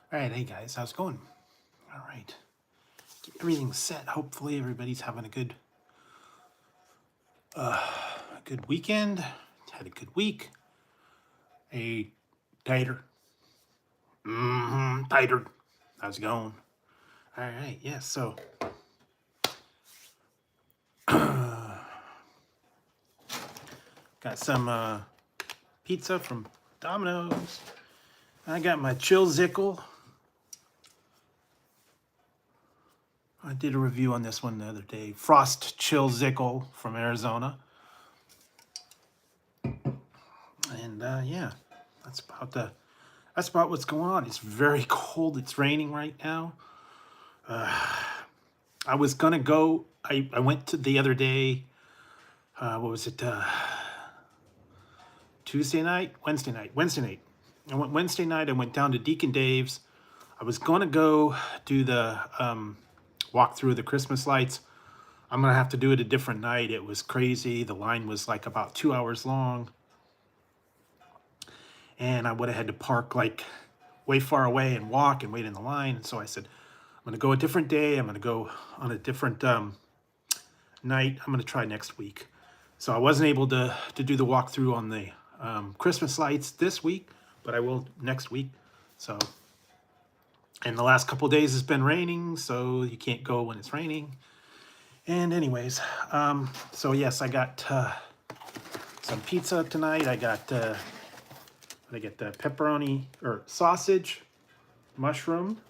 All right, hey guys, how's it going? All right, get everything set. Hopefully, everybody's having a good weekend. Had a good week. A tighter, tighter. How's it going? All right, yeah. So, got some pizza from Domino's. I got my chill zickle. I did a review on this one the other day. Frost chill zickle from Arizona. And yeah, that's about what's going on. It's very cold. It's raining right now. I was gonna go. I went to the other day. What was it? Tuesday night, Wednesday night, Wednesday night. I went Wednesday night. I went down to Deacon Dave's. I was gonna go do the walk through the Christmas lights. I'm gonna have to do it a different night. It was crazy. The line was like about 2 hours long, and I would have had to park like way far away and walk and wait in the line. And so I said, I'm gonna go a different day. I'm gonna go on a different night. I'm gonna try next week. So I wasn't able to do the walkthrough on the Christmas lights this week, but I will next week. So, and the last couple of days has been raining, so you can't go when it's raining. And anyways, so yes, I got some pizza tonight. I got the pepperoni or sausage, mushroom,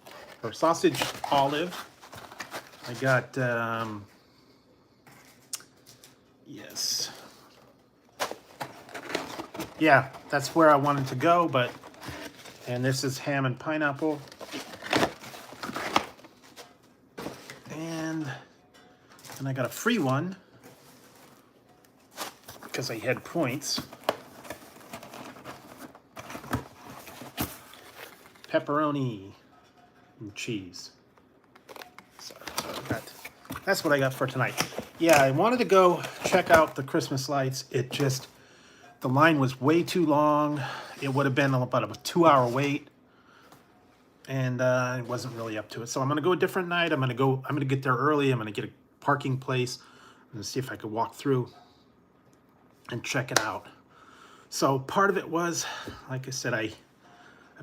or sausage olive. I got yes. Yeah, that's where I wanted to go, and this is ham and pineapple. And I got a free one because I had points. Pepperoni and cheese. So that's what I got for tonight. Yeah, I wanted to go check out the Christmas lights. The line was way too long. It would have been about a 2-hour wait, and I wasn't really up to it. So I'm gonna go a different night. I'm gonna get there early. I'm gonna get a parking place. I'm gonna see if I could walk through and check it out. So part of it was, like I said, I've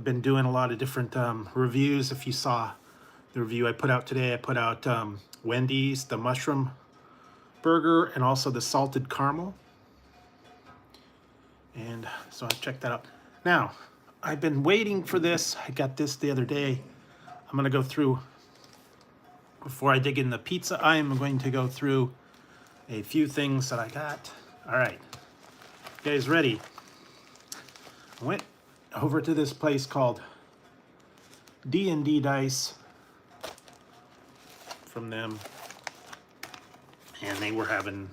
been doing a lot of different reviews. If you saw the review I put out today, I put out Wendy's, the mushroom burger, and also the salted caramel. And so I checked that out. Now, I've been waiting for this. I got this the other day. I'm gonna go through, before I dig in the pizza, I am going to go through a few things that I got. All right, you guys ready? I went over to this place called D&D Dice from them, and they were having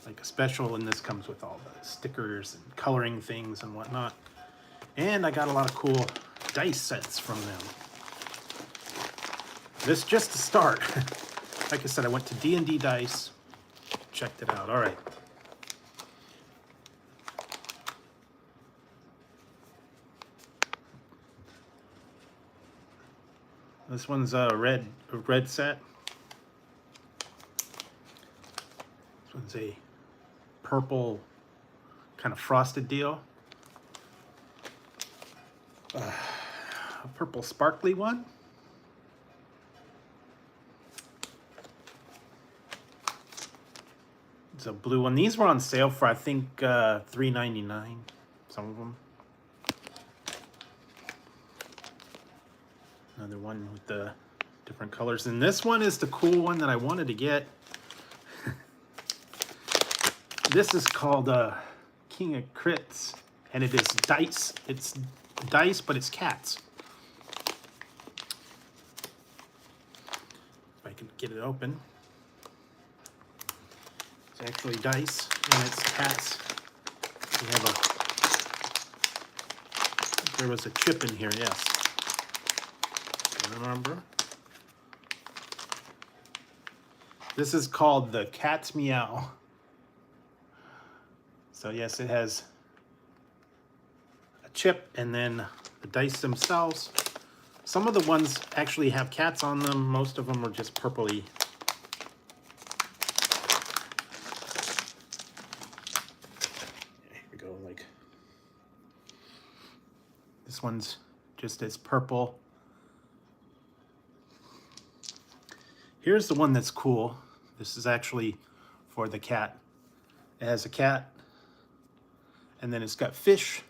like a special, and this comes with all the stickers and coloring things and whatnot. And I got a lot of cool dice sets from them. This just to start. Like I said, I went to D&D Dice, checked it out. All right. This one's a red set. This one's a purple kind of frosted deal. A purple sparkly one. It's a blue one. These were on sale for, I think, $3.99, some of them. Another one with the different colors. And this one is the cool one that I wanted to get. This is called King of Crits, and it is dice. It's dice, but it's cats. If I can get it open. It's actually dice, and it's cats. We have there was a chip in here, yes. Remember? This is called the Cat's Meow. So yes, it has a chip and then the dice themselves. Some of the ones actually have cats on them. Most of them are just purpley. Here we go. Like this one's just as purple. Here's the one that's cool. This is actually for the cat. It has a cat, and then it's got fish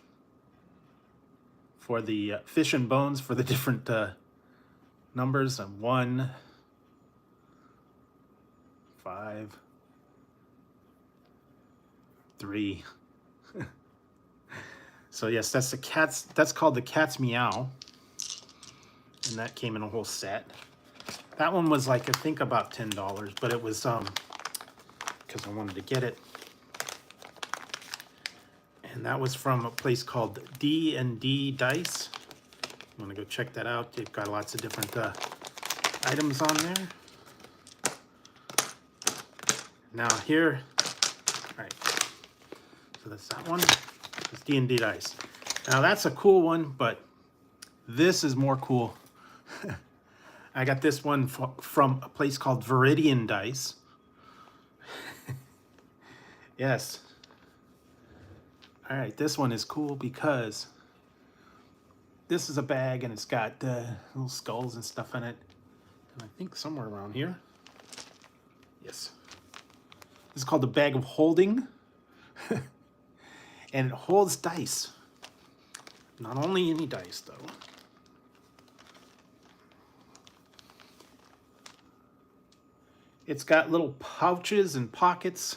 for the fish and bones for the different numbers. 1, 5, 3. So yes, that's the cat's. That's called the cat's meow, and that came in a whole set. That one was like, I think about $10, but it was because I wanted to get it. And that was from a place called D&D Dice. I'm gonna go check that out. They've got lots of different items on there. Now here, all right, so that's that one. It's D&D Dice. Now that's a cool one, but this is more cool. I got this one from a place called Viridian Dice. Yes. All right, this one is cool because this is a bag and it's got little skulls and stuff in it. And I think somewhere around here. Yes. This is called the bag of holding. And it holds dice. Not only any dice, though. It's got little pouches and pockets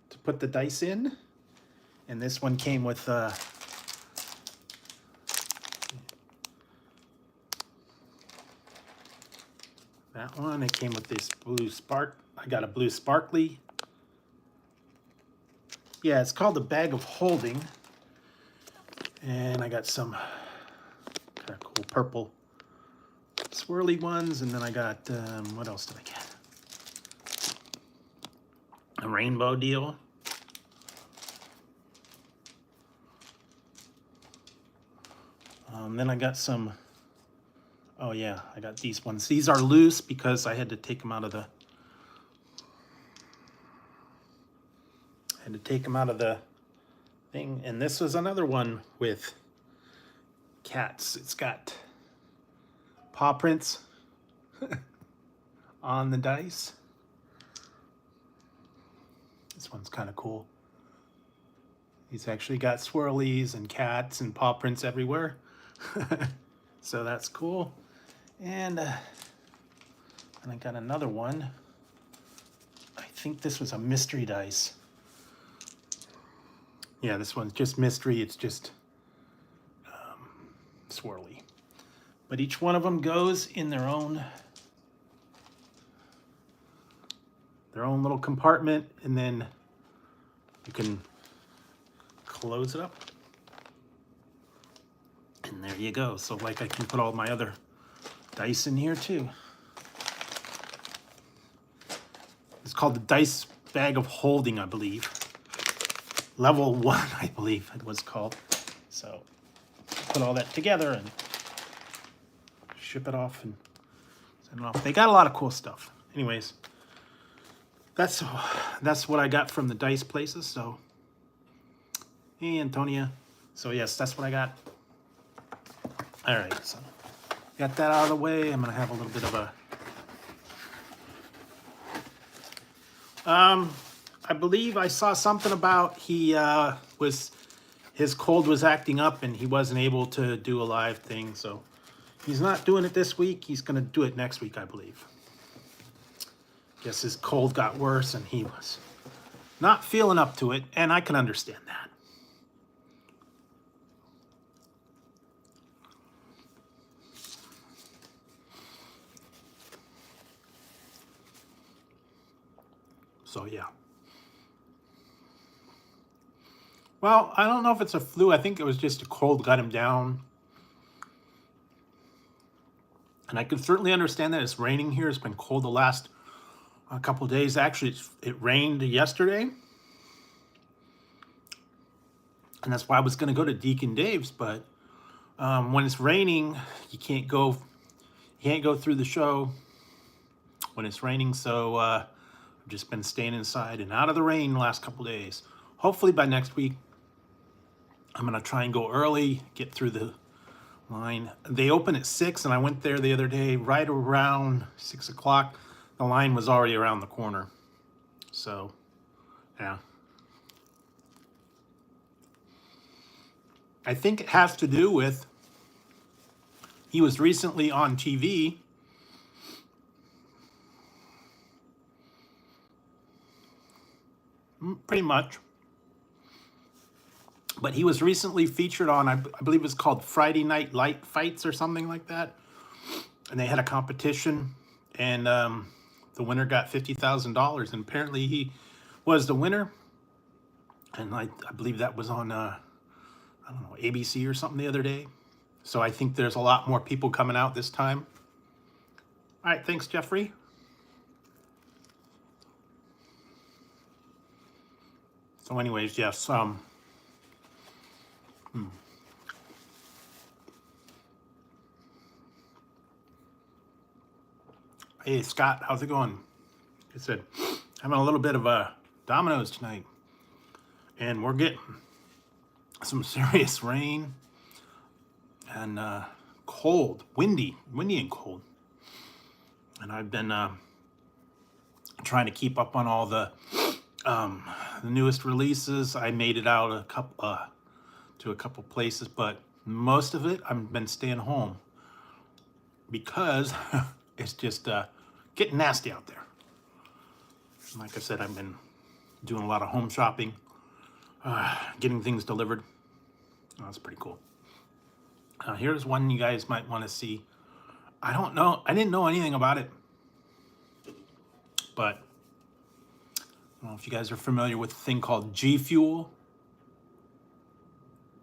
to put the dice in. And this one came with that one. It came with this blue spark. I got a blue sparkly. Yeah, it's called the bag of holding. And I got some kind of cool purple swirly ones, and then I got, what else did I get? A rainbow deal. Then I got some, oh yeah, I got these ones. These are loose because I had to take them out of the, thing. And this was another one with cats. It's got paw prints on the dice. This one's kind of cool. He's actually got swirlies and cats and paw prints everywhere. So that's cool. And I got another one. I think this was a mystery dice. Yeah, this one's just mystery. It's just swirly. But each one of them goes in their own little compartment, and then you can close it up. And there you go. So like I can put all my other dice in here too. It's called the dice bag of holding, I believe. Level 1, I believe it was called. So put all that together and ship it off and send it off. They got a lot of cool stuff. Anyways, that's what I got from the dice places. So, hey, Antonia. So yes, that's what I got. All right, so got that out of the way. I'm gonna have a little bit of a. I believe I saw something about his cold was acting up and he wasn't able to do a live thing. So he's not doing it this week. He's gonna do it next week, I believe. Guess his cold got worse and he was not feeling up to it, and I can understand that. So yeah. Well, I don't know if it's a flu. I think it was just a cold got him down. And I can certainly understand that. It's raining here. It's been cold the last couple of days. Actually, it rained yesterday. And that's why I was going to go to Deacon Dave's, but When it's raining, you can't go through the show when it's raining. So I've just been staying inside and out of the rain the last couple days. Hopefully by next week, I'm gonna try and go early, get through the line. They open at 6, and I went there the other day right around 6 o'clock. The line was already around the corner. So, yeah. I think it has to do with he was recently on TV. Pretty much. But he was recently featured on, I believe it was called Friday Night Light Fights or something like that. And they had a competition, and the winner got $50,000. And apparently he was the winner. And I believe that was on, I don't know, ABC or something the other day. So I think there's a lot more people coming out this time. All right, thanks, Jeffrey. So anyways, yes, Hey, Scott, how's it going? I said, having a little bit of a Domino's tonight. And we're getting some serious rain and cold, windy and cold. And I've been trying to keep up on all the newest releases. I made it out to a couple places, but most of it I've been staying home because it's just getting nasty out there. Like I said, I've been doing a lot of home shopping, getting things delivered. Oh, that's pretty cool. Here's one you guys might want to see. I don't know. I didn't know anything about it, but I don't know if you guys are familiar with a thing called G Fuel.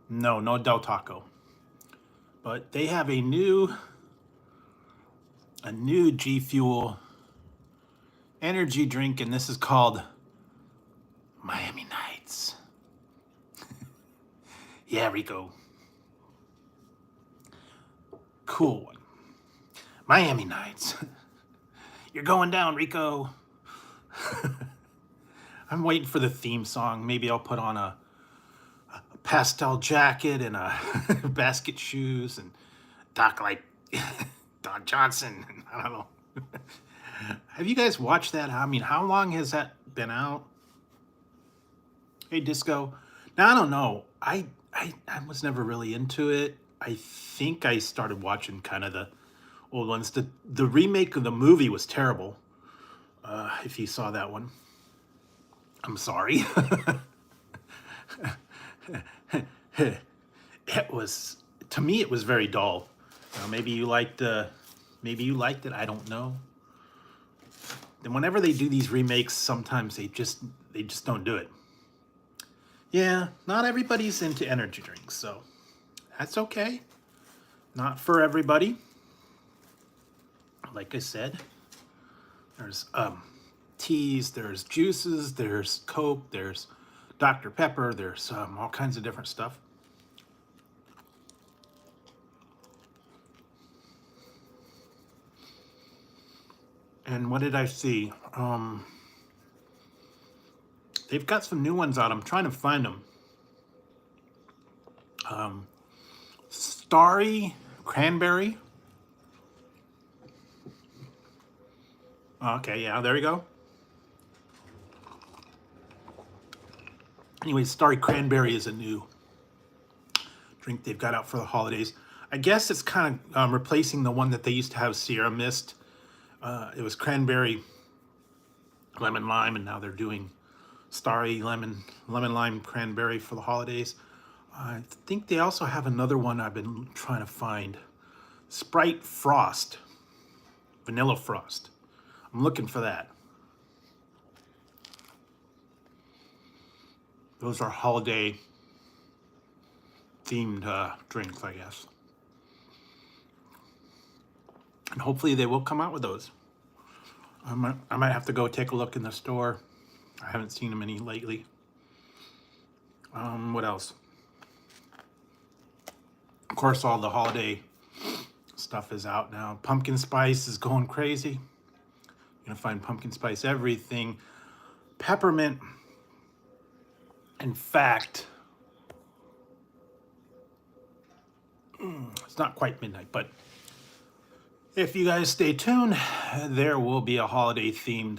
No Del Taco. But they have a new G Fuel energy drink, and this is called Miami Nights. Yeah, Rico. Cool one. Miami Nights. You're going down, Rico. I'm waiting for the theme song. Maybe I'll put on a pastel jacket and a basket shoes and talk like Don Johnson. I don't know. Have you guys watched that? I mean, how long has that been out? Hey, Disco. Now, I don't know. I was never really into it. I think I started watching kind of the old ones. The remake of the movie was terrible. If you saw that one. I'm sorry. It was, to me, it was very dull. Maybe you liked it. I don't know. And whenever they do these remakes, sometimes they just don't do it. Yeah, not everybody's into energy drinks, so that's okay. Not for everybody. Like I said, there's teas, there's juices, there's Coke, there's Dr. Pepper, there's all kinds of different stuff. And what did I see? They've got some new ones out. I'm trying to find them. Starry Cranberry. Okay, yeah, there you go. Anyway, Starry Cranberry is a new drink they've got out for the holidays. I guess it's kind of replacing the one that they used to have, Sierra Mist. It was cranberry, lemon lime, and now they're doing Starry lemon lime cranberry for the holidays. I think they also have another one I've been trying to find. Sprite Frost, Vanilla Frost. I'm looking for that. Those are holiday themed drinks, I guess. And hopefully they will come out with those. I might have to go take a look in the store. I haven't seen them any lately. What else? Of course, all the holiday stuff is out now. Pumpkin spice is going crazy. You're gonna find pumpkin spice everything. Peppermint. In fact, it's not quite midnight, but if you guys stay tuned, there will be a holiday themed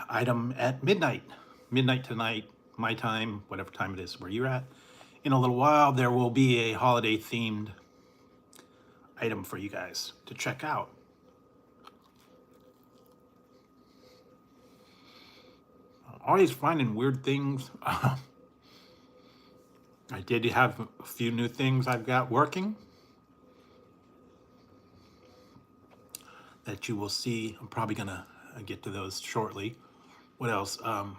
item at midnight. Midnight tonight, my time, whatever time it is where you're at. In a little while, there will be a holiday themed item for you guys to check out. Always finding weird things. I did have a few new things I've got working that you will see. I'm probably gonna get to those shortly. What else? Now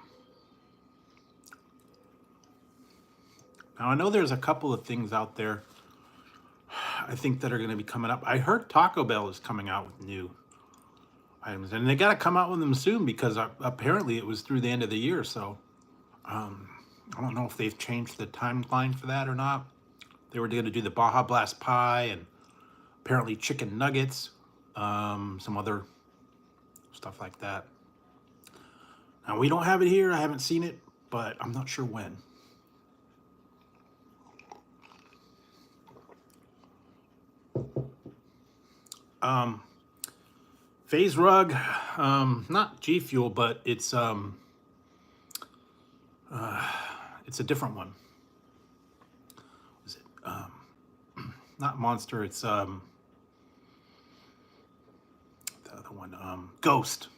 I know there's a couple of things out there I think that are going to be coming up. I heard Taco Bell is coming out with new items, and they got to come out with them soon because apparently it was through the end of the year. So I don't know if they've changed the timeline for that or not. They were going to do the Baja Blast pie and apparently chicken nuggets, some other stuff like that. Now we don't have it here. I haven't seen it, but I'm not sure when. Phase rug, not G Fuel, but it's a different one. Is it not Monster? It's the other one, Ghost.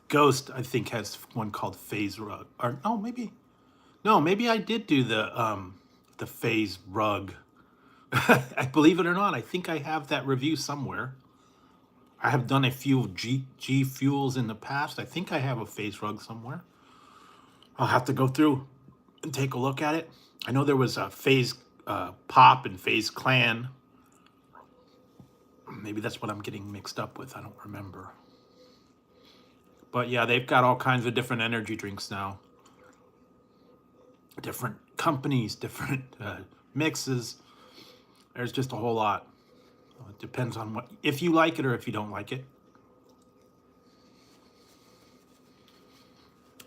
Ghost, I think, has one called Phase Rug. Or maybe I did do the Phase Rug. I believe it or not, I think I have that review somewhere. I have done a few G Fuels in the past. I think I have a Phase Rug somewhere. I'll have to go through and take a look at it. I know there was a Phase Pop and Phase Clan. Maybe that's what I'm getting mixed up with. I don't remember. But yeah, they've got all kinds of different energy drinks now. Different companies, different mixes. There's just a whole lot. It depends on if you like it or if you don't like it.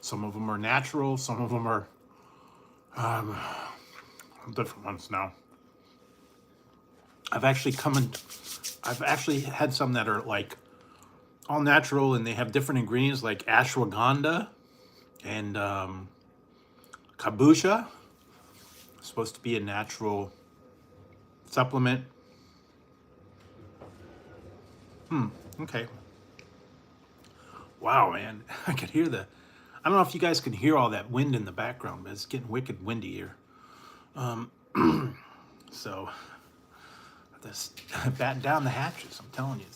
Some of them are natural. Some of them are different ones now. I've actually had some that are like all natural and they have different ingredients like ashwagandha and kombucha. It's supposed to be a natural supplement. Okay. Wow, man. I could hear I don't know if you guys can hear all that wind in the background, but it's getting wicked windy here. So just batten down the hatches. I'm telling you,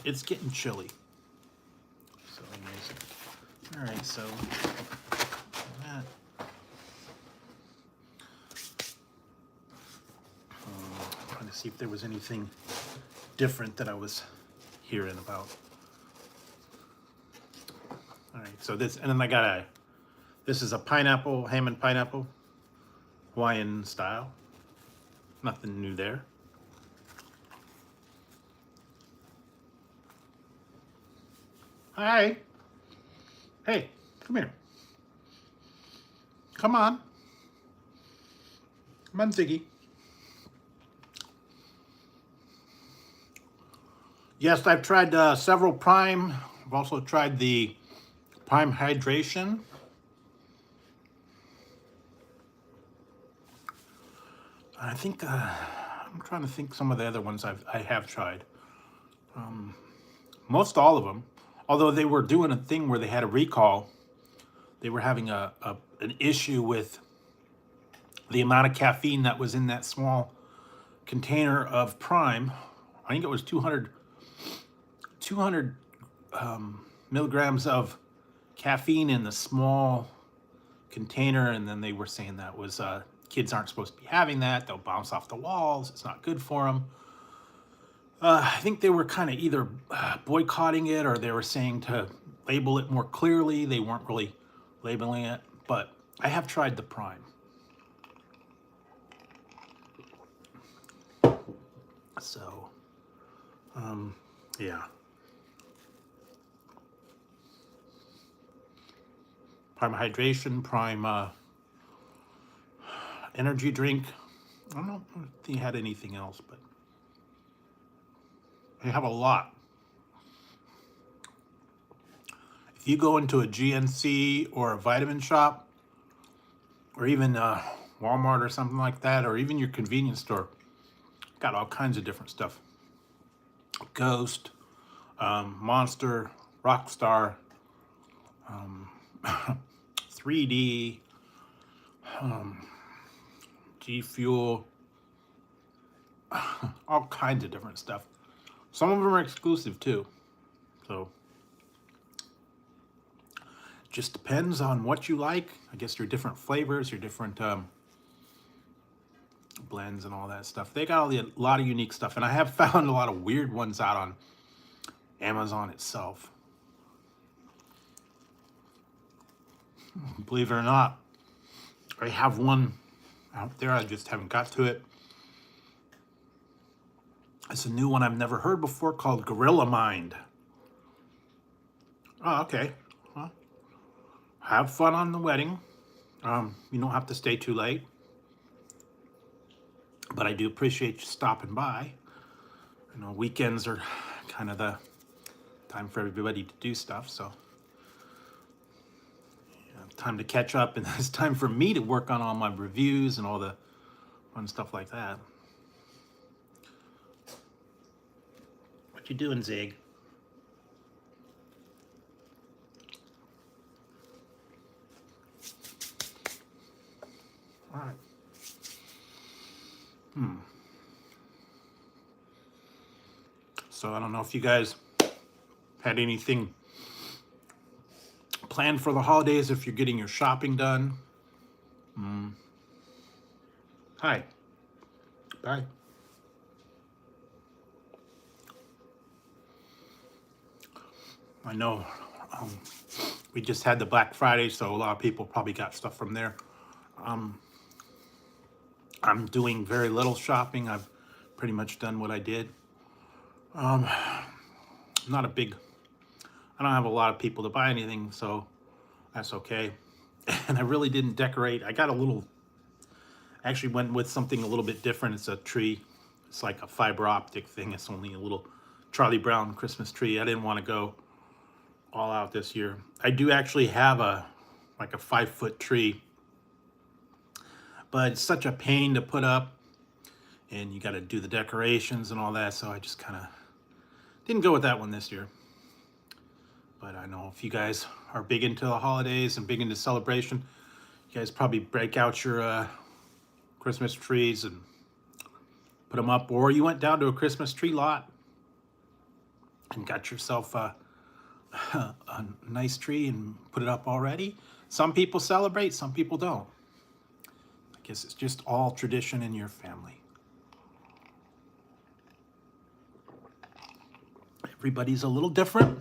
it's getting chilly. So anyways, all right, so that. Trying to see if there was anything different that I was hearing about. All right, so this, and then I got this is a pineapple, ham and pineapple, Hawaiian style. Nothing new there. Hi. Hey, come here. Come on. Come on, Ziggy. Yes, I've tried several Prime. I've also tried the Prime Hydration. I think I'm trying to think some of the other ones I have tried. Most all of them, although they were doing a thing where they had a recall. They were having an issue with the amount of caffeine that was in that small container of Prime. I think it was 200 milligrams of caffeine in the small container, and then they were saying that was kids aren't supposed to be having that. They'll bounce off the walls. It's not good for them. I think they were kind of either boycotting it or they were saying to label it more clearly. They weren't really labeling it, but I have tried the Prime. So, yeah. Prime hydration, prime energy drink. I don't know if they had anything else, but they have a lot. If you go into a GNC or a vitamin shop, or even Walmart or something like that, or even your convenience store, got all kinds of different stuff. Ghost, Monster, Rockstar, 3D, G Fuel, all kinds of different stuff. Some of them are exclusive too. So just depends on what you like. I guess your different flavors, your different blends and all that stuff. They got a lot of unique stuff, and I have found a lot of weird ones out on Amazon itself. Believe it or not, I have one out there. I just haven't got to it. It's a new one I've never heard before called Gorilla Mind. Oh, okay. Well, have fun on the wedding. You don't have to stay too late. But I do appreciate you stopping by. You know, weekends are kind of the time for everybody to do stuff, so time to catch up, and it's time for me to work on all my reviews and all the fun stuff like that. What you doing, Zig? All right. So I don't know if you guys had anything planned for the holidays, if you're getting your shopping done. Hi. Bye. I know we just had the Black Friday, so a lot of people probably got stuff from there. I'm doing very little shopping. I've pretty much done what I did. Not a big, I don't have a lot of people to buy anything, so that's okay. And I really didn't decorate. I got a little, actually went with something a little bit different. It's a tree. It's like a fiber optic thing. It's only a little Charlie Brown Christmas tree. I didn't want to go all out this year. I do actually have like a 5-foot tree, but it's such a pain to put up, and you got to do the decorations and all that, so I just kind of didn't go with that one this year. But I know if you guys are big into the holidays and big into celebration, you guys probably break out your Christmas trees and put them up, or you went down to a Christmas tree lot and got yourself a nice tree and put it up already. Some people celebrate, some people don't. I guess it's just all tradition in your family. Everybody's a little different,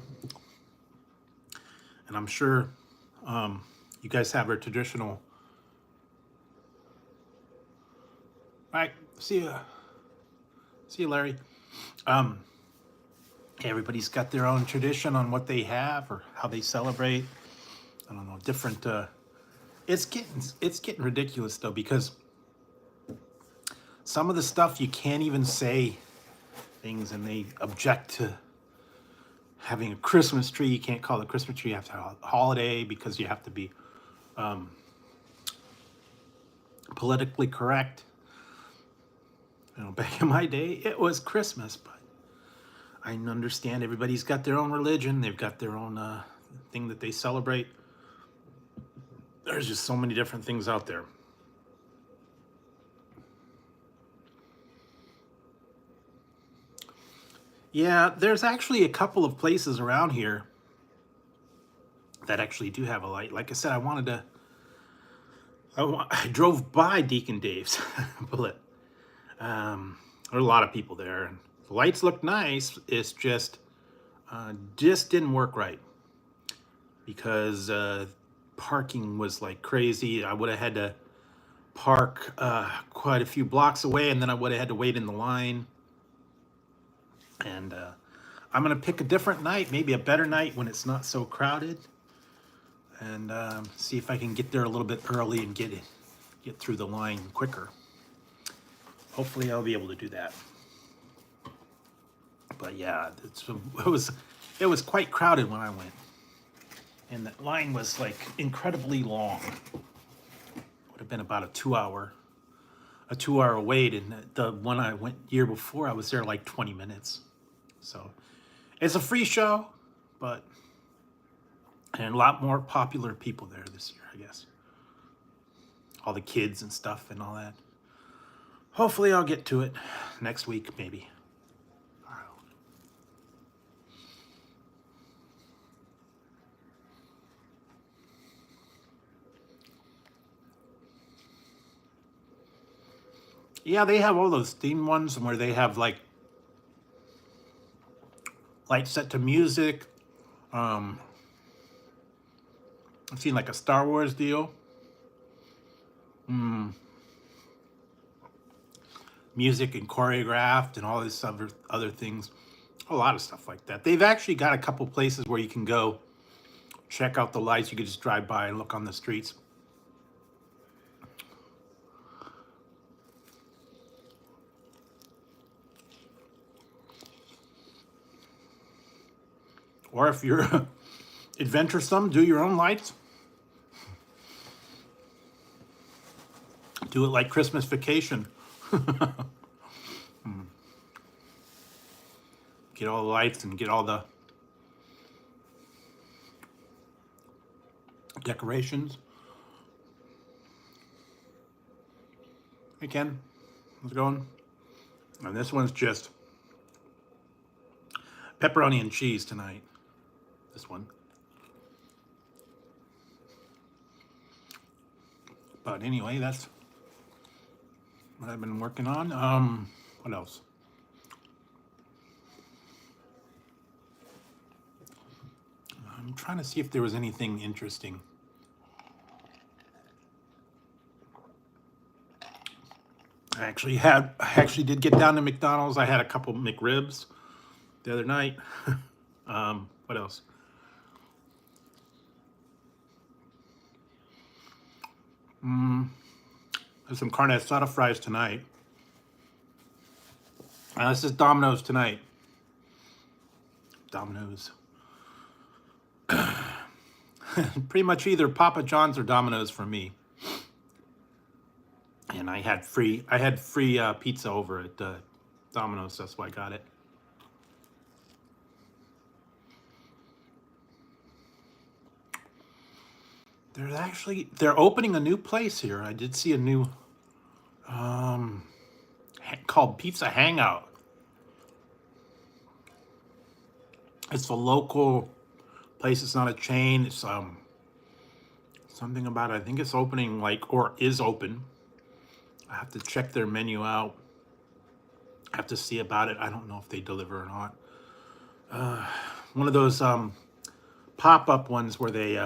and I'm sure you guys have a traditional. All right, see you, Larry. Everybody's got their own tradition on what they have or how they celebrate. I don't know, different. It's getting ridiculous though, because some of the stuff you can't even say things, and they object to having a Christmas tree. You can't call it a Christmas tree. You have to have a holiday because you have to be politically correct. You know, back in my day, it was Christmas, but I understand everybody's got their own religion. They've got their own thing that they celebrate. There's just so many different things out there. Yeah, there's actually a couple of places around here that actually do have a light. Like I said, I drove by Deacon Dave's, but there are a lot of people there, and the lights look nice. It's just didn't work right because parking was like crazy. I would have had to park quite a few blocks away, and then I would have had to wait in the line. And I'm going to pick a different night, maybe a better night when it's not so crowded. And see if I can get there a little bit early and get through the line quicker. Hopefully I'll be able to do that. But yeah, it was quite crowded when I went. And the line was like incredibly long. Would have been about a 2-hour wait, and the one I went year before, I was there like 20 minutes. So it's a free show, and a lot more popular people there this year, I guess. All the kids and stuff and all that. Hopefully I'll get to it next week, maybe. Yeah, they have all those theme ones where they have like lights set to music. I've seen like a Star Wars deal. Music and choreographed and all this other things. A lot of stuff like that. They've actually got a couple places where you can go check out the lights. You could just drive by and look on the streets. Or if you're adventuresome, do your own lights. Do it like Christmas Vacation. Get all the lights and get all the decorations. Hey Ken, how's it going? And this one's just pepperoni and cheese tonight. This one. But anyway, that's what I've been working on. What else? I'm trying to see if there was anything interesting. I actually did get down to McDonald's. I had a couple McRibs the other night. What else? There's some carne asada fries tonight. This is Domino's tonight. Domino's. Pretty much either Papa John's or Domino's for me. And I had free pizza over at Domino's. That's why I got it. They're opening a new place here. I did see a new called Pizza Hangout. It's a local place. It's not a chain. It's something about it. I think it's opening or is open. I have to check their menu out. I have to see about it. I don't know if they deliver or not. One of those pop-up ones where they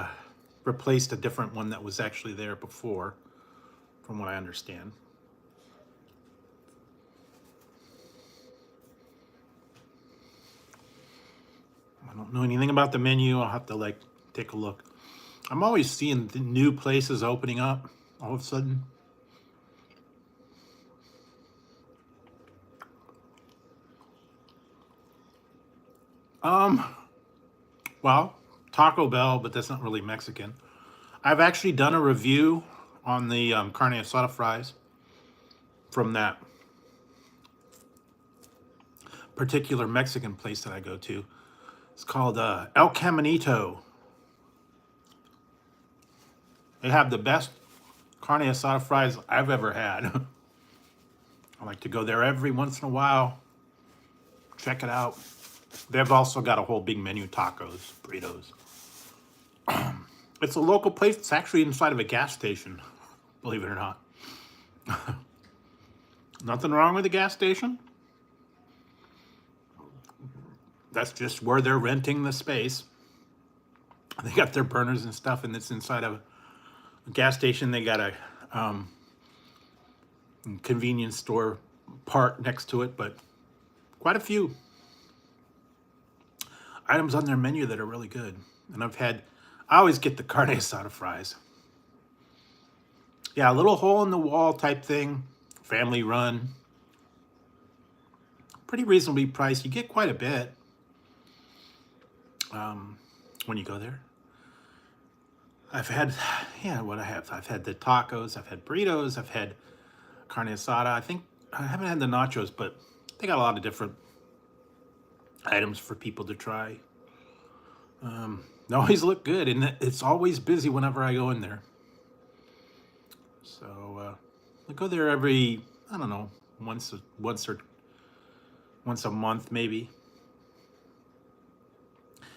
replaced a different one that was actually there before, from what I understand. I don't know anything about the menu. I'll have to take a look. I'm always seeing the new places opening up all of a sudden. Well, Taco Bell, but that's not really Mexican. I've actually done a review on the carne asada fries from that particular Mexican place that I go to. It's called El Caminito. They have the best carne asada fries I've ever had. I like to go there every once in a while. Check it out. They've also got a whole big menu, tacos, burritos. It's a local place. It's actually inside of a gas station, believe it or not. Nothing wrong with the gas station. That's just where they're renting the space. They got their burners and stuff, and it's inside of a gas station. They got a convenience store part next to it, but quite a few. items on their menu that are really good. And I always get the carne asada fries. Yeah, a little hole in the wall type thing, family run, pretty reasonably priced. You get quite a bit when you go there. I've had, yeah, what I have. I've had the tacos, I've had burritos, I've had carne asada. I think I haven't had the nachos, but they got a lot of different items for people to try. They always look good, and it's always busy whenever I go in there. So I go there every, I don't know, once a month maybe.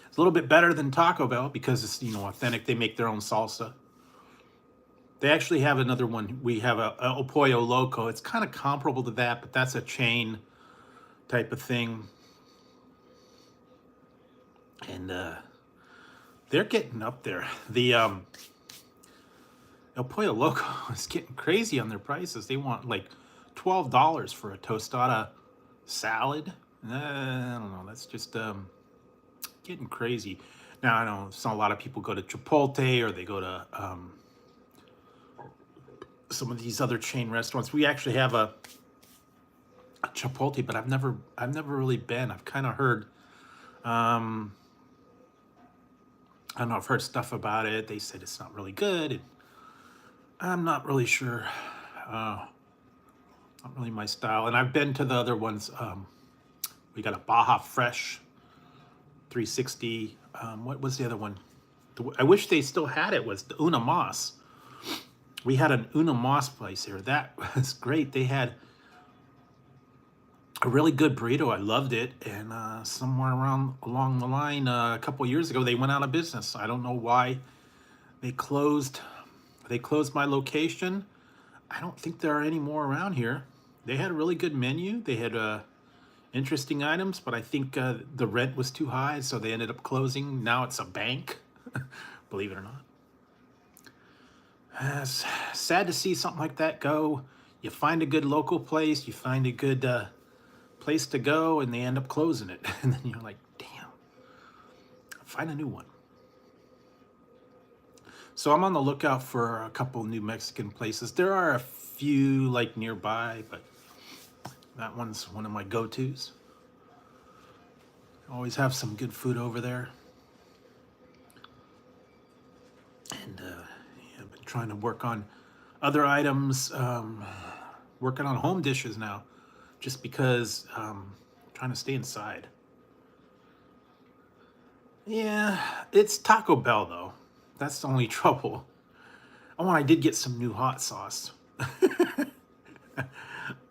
It's a little bit better than Taco Bell because it's, you know, authentic. They make their own salsa. They actually have another one. We have a El Pollo Loco. It's kind of comparable to that, but that's a chain type of thing. And they're getting up there. The El Pollo Loco is getting crazy on their prices. They want like $12 for a tostada salad. I don't know. That's just getting crazy. Now I know a lot of people go to Chipotle or they go to some of these other chain restaurants. We actually have a Chipotle, but I've never really been. I've kind of heard. I don't know. I've heard stuff about it. They said it's not really good. And I'm not really sure. Not really my style. And I've been to the other ones. We got a Baja Fresh 360. What was the other one? I wish they still had it. Was the Una Mas. We had an Una Mas place here. That was great. They had a really good burrito. I loved it. And somewhere along the line, a couple years ago, they went out of business. I don't know why they closed. They closed my location. I don't think there are any more around here. They had a really good menu. They had interesting items, but I think the rent was too high, so they ended up closing. Now it's a bank, believe it or not. It's sad to see something like that go. You find a good local place, you find a good place to go, and they end up closing it. And then you're like, damn, find a new one. So I'm on the lookout for a couple new Mexican places. There are a few like nearby, but that one's one of my go-tos. Always have some good food over there. And yeah, I've been trying to work on other items, working on home dishes now, just because I'm trying to stay inside. Yeah, it's Taco Bell though. That's the only trouble. Oh, and I did get some new hot sauce.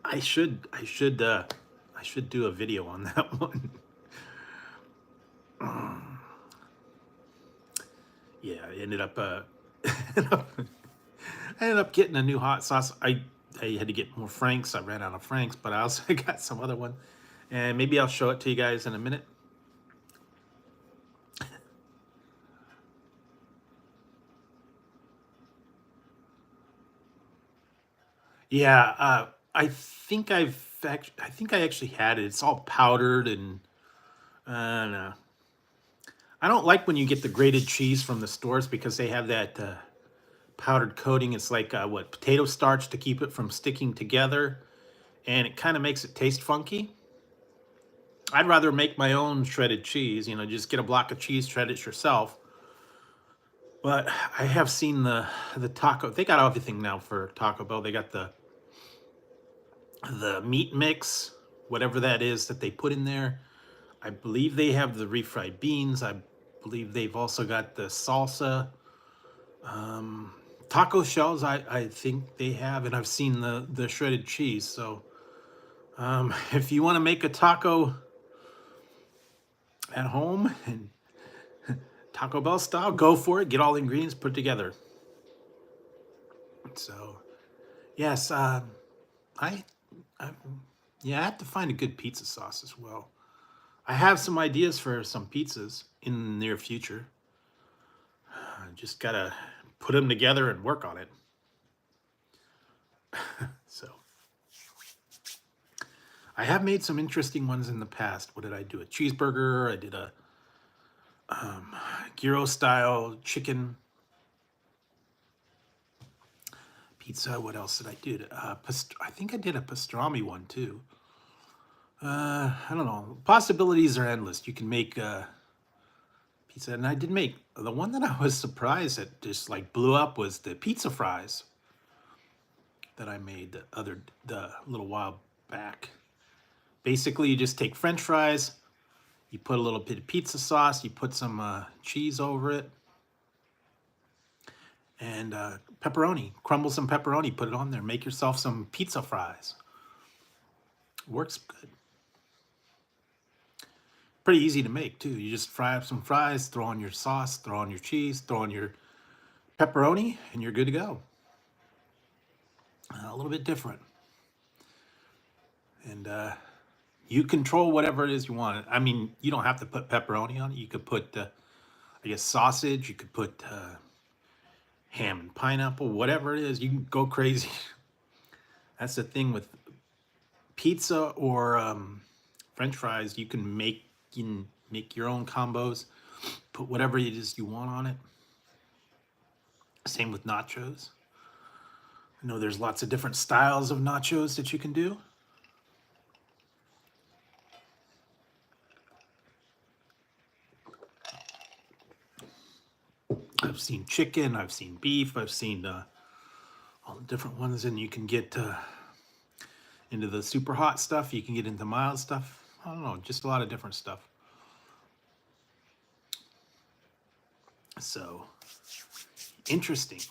I should do a video on that one. Yeah, I ended up getting a new hot sauce. I had to get more Franks. I ran out of Franks, but I also got some other one, and maybe I'll show it to you guys in a minute. Yeah, I think I actually had it. It's all powdered and no. I don't like when you get the grated cheese from the stores because they have that powdered coating. It's like potato starch to keep it from sticking together, and it kind of makes it taste funky. I'd rather make my own shredded cheese. You know, just get a block of cheese, shred it yourself. But I have seen the taco. They got everything now for Taco Bell. They got the meat mix, whatever that is that they put in there. I believe they have the refried beans. I believe they've also got the salsa. Taco shells, I think they have, and I've seen the shredded cheese. So if you want to make a taco at home and Taco Bell style, go for it. Get all the ingredients put together. So yes, yeah, I have to find a good pizza sauce as well. I have some ideas for some pizzas in the near future. I just gotta put them together and work on it. So I have made some interesting ones in the past. What did I do? A cheeseburger. I did a gyro style chicken pizza. What else did I do? I think I did a pastrami one too. I don't know. Possibilities are endless. You can make pizza, and I did make the one that I was surprised that just like blew up was the pizza fries that I made the little while back. Basically, you just take French fries, you put a little bit of pizza sauce, you put some cheese over it, and pepperoni. Crumble some pepperoni, put it on there. Make yourself some pizza fries. Works good. Pretty easy to make too. You just fry up some fries, throw on your sauce, throw on your cheese, throw on your pepperoni, and you're good to go. A little bit different. And you control whatever it is you want. I mean, you don't have to put pepperoni on it. You could put, I guess, sausage. You could put ham and pineapple, whatever it is. You can go crazy. That's the thing with pizza or French fries. You can make your own combos. Put whatever it is you want on it. Same with nachos. I know there's lots of different styles of nachos that you can do. I've seen chicken, I've seen beef, I've seen all the different ones, and you can get into the super hot stuff, you can get into mild stuff. I don't know, just a lot of different stuff. So, interesting.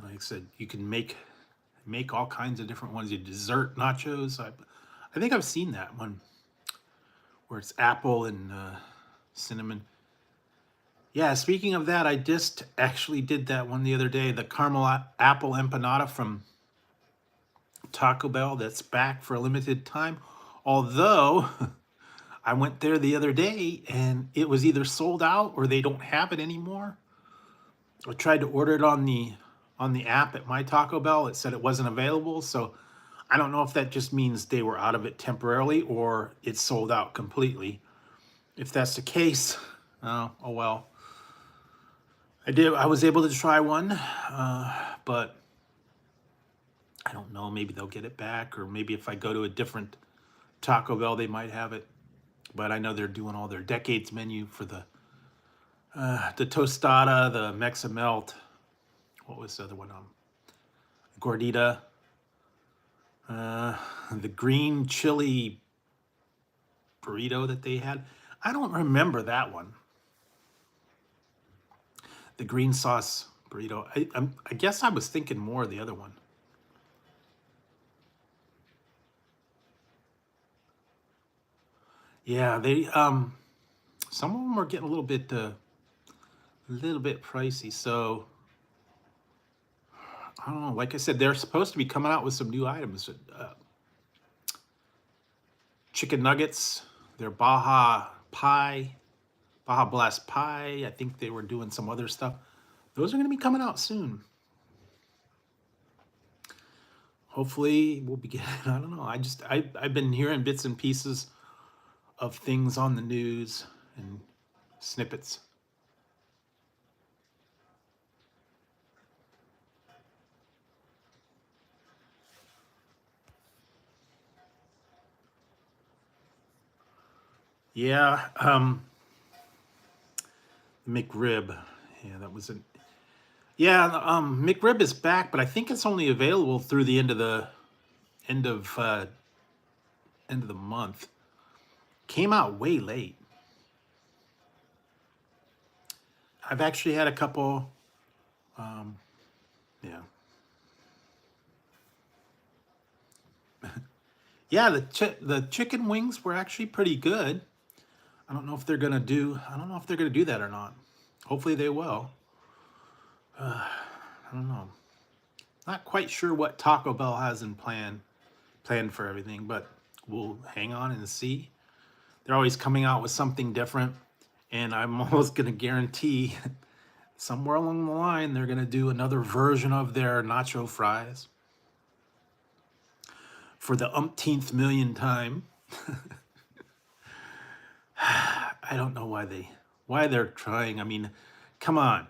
Like I said, you can make all kinds of different ones. Your dessert nachos. I think I've seen that one where it's apple and cinnamon. Yeah, speaking of that, I just actually did that one the other day. The caramel apple empanada from Taco Bell that's back for a limited time. Although I went there the other day and it was either sold out or they don't have it anymore. I tried to order it on the app at my Taco Bell. It said it wasn't available. So I don't know if that just means they were out of it temporarily or it's sold out completely. If that's the case, oh well. I was able to try one, but I don't know. Maybe they'll get it back, or maybe if I go to a different Taco Bell, they might have it. But I know they're doing all their decades menu for the tostada, the Mexamelt. What was the other one? Gordita, the green chili burrito that they had. I don't remember that one. The green sauce burrito. I guess I was thinking more of the other one. Yeah, they some of them are getting a little bit pricey. So I don't know. Like I said, they're supposed to be coming out with some new items. Chicken nuggets, their Baja Blast pie. I think they were doing some other stuff. Those are going to be coming out soon. Hopefully we'll be getting, I don't know. I've been hearing bits and pieces of things on the news and snippets. Yeah, McRib. Yeah, that was it. Yeah, McRib is back, but I think it's only available through the end of the month. Came out way late. I've actually had a couple. Yeah. Yeah, the chicken wings were actually pretty good. I don't know if they're gonna do that or not. Hopefully they will. I don't know. Not quite sure what Taco Bell has in planned for everything, but we'll hang on and see. They're always coming out with something different, and I'm almost gonna guarantee somewhere along the line they're gonna do another version of their nacho fries for the umpteenth million time. I don't know why they're trying. I mean, come on,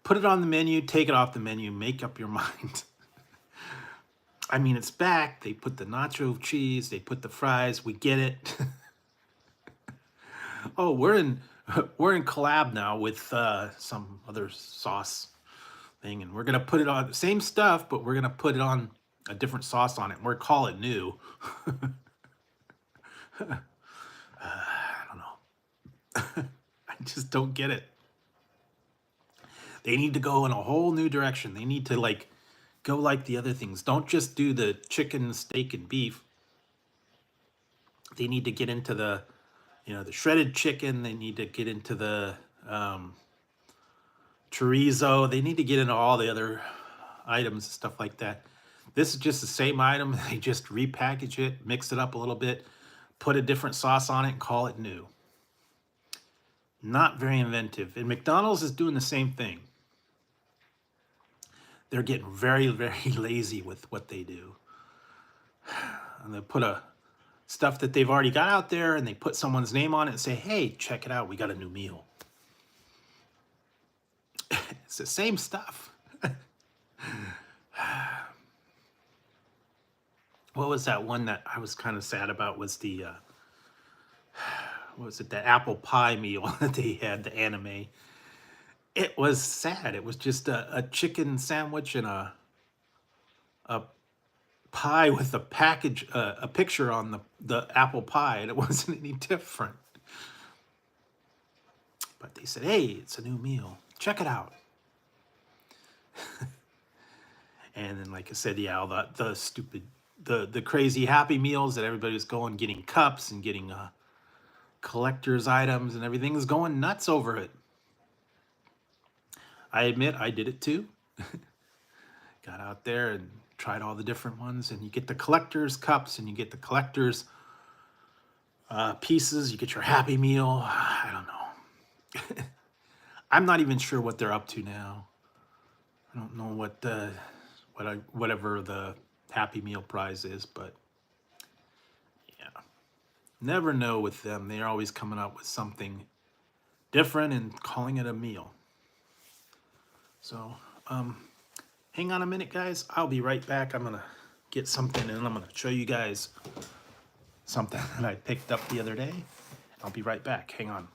put it on the menu, take it off the menu, make up your mind. I mean, it's back. They put the nacho cheese, they put the fries. We get it. Oh, we're in collab now with some other sauce thing, and we're gonna put it on the same stuff, but we're gonna put it on a different sauce on it. We're call it new. I don't know. I just don't get it. They need to go in a whole new direction. They need to like go like the other things. Don't just do the chicken, steak, and beef. They need to get into the, the shredded chicken. They need to get into the chorizo. They need to get into all the other items and stuff like that. This is just the same item. They just repackage it, mix it up a little bit, put a different sauce on it, and call it new. Not very inventive. And McDonald's is doing the same thing. They're getting very, very lazy with what they do. And they put stuff that they've already got out there, and they put someone's name on it and say, hey, check it out, we got a new meal. It's the same stuff. What was that one that I was kind of sad about was the, what was it, the apple pie meal that they had, the anime. It was sad. It was just a chicken sandwich and a pie with a package, a picture on the apple pie, and it wasn't any different. But they said, hey, it's a new meal. Check it out. And then, like I said, yeah, all the stupid, the crazy Happy Meals that everybody was going, getting cups and getting collector's items and everything is going nuts over it. I admit I did it too. Got out there and tried all the different ones, and you get the collector's cups and you get the collector's pieces. You get your Happy Meal. I don't know. I'm not even sure what they're up to now. I don't know whatever the Happy Meal prize is, but yeah, never know with them. They're always coming up with something different and calling it a meal. So, hang on a minute, guys. I'll be right back. I'm gonna get something, and I'm gonna show you guys something that I picked up the other day. I'll be right back. Hang on.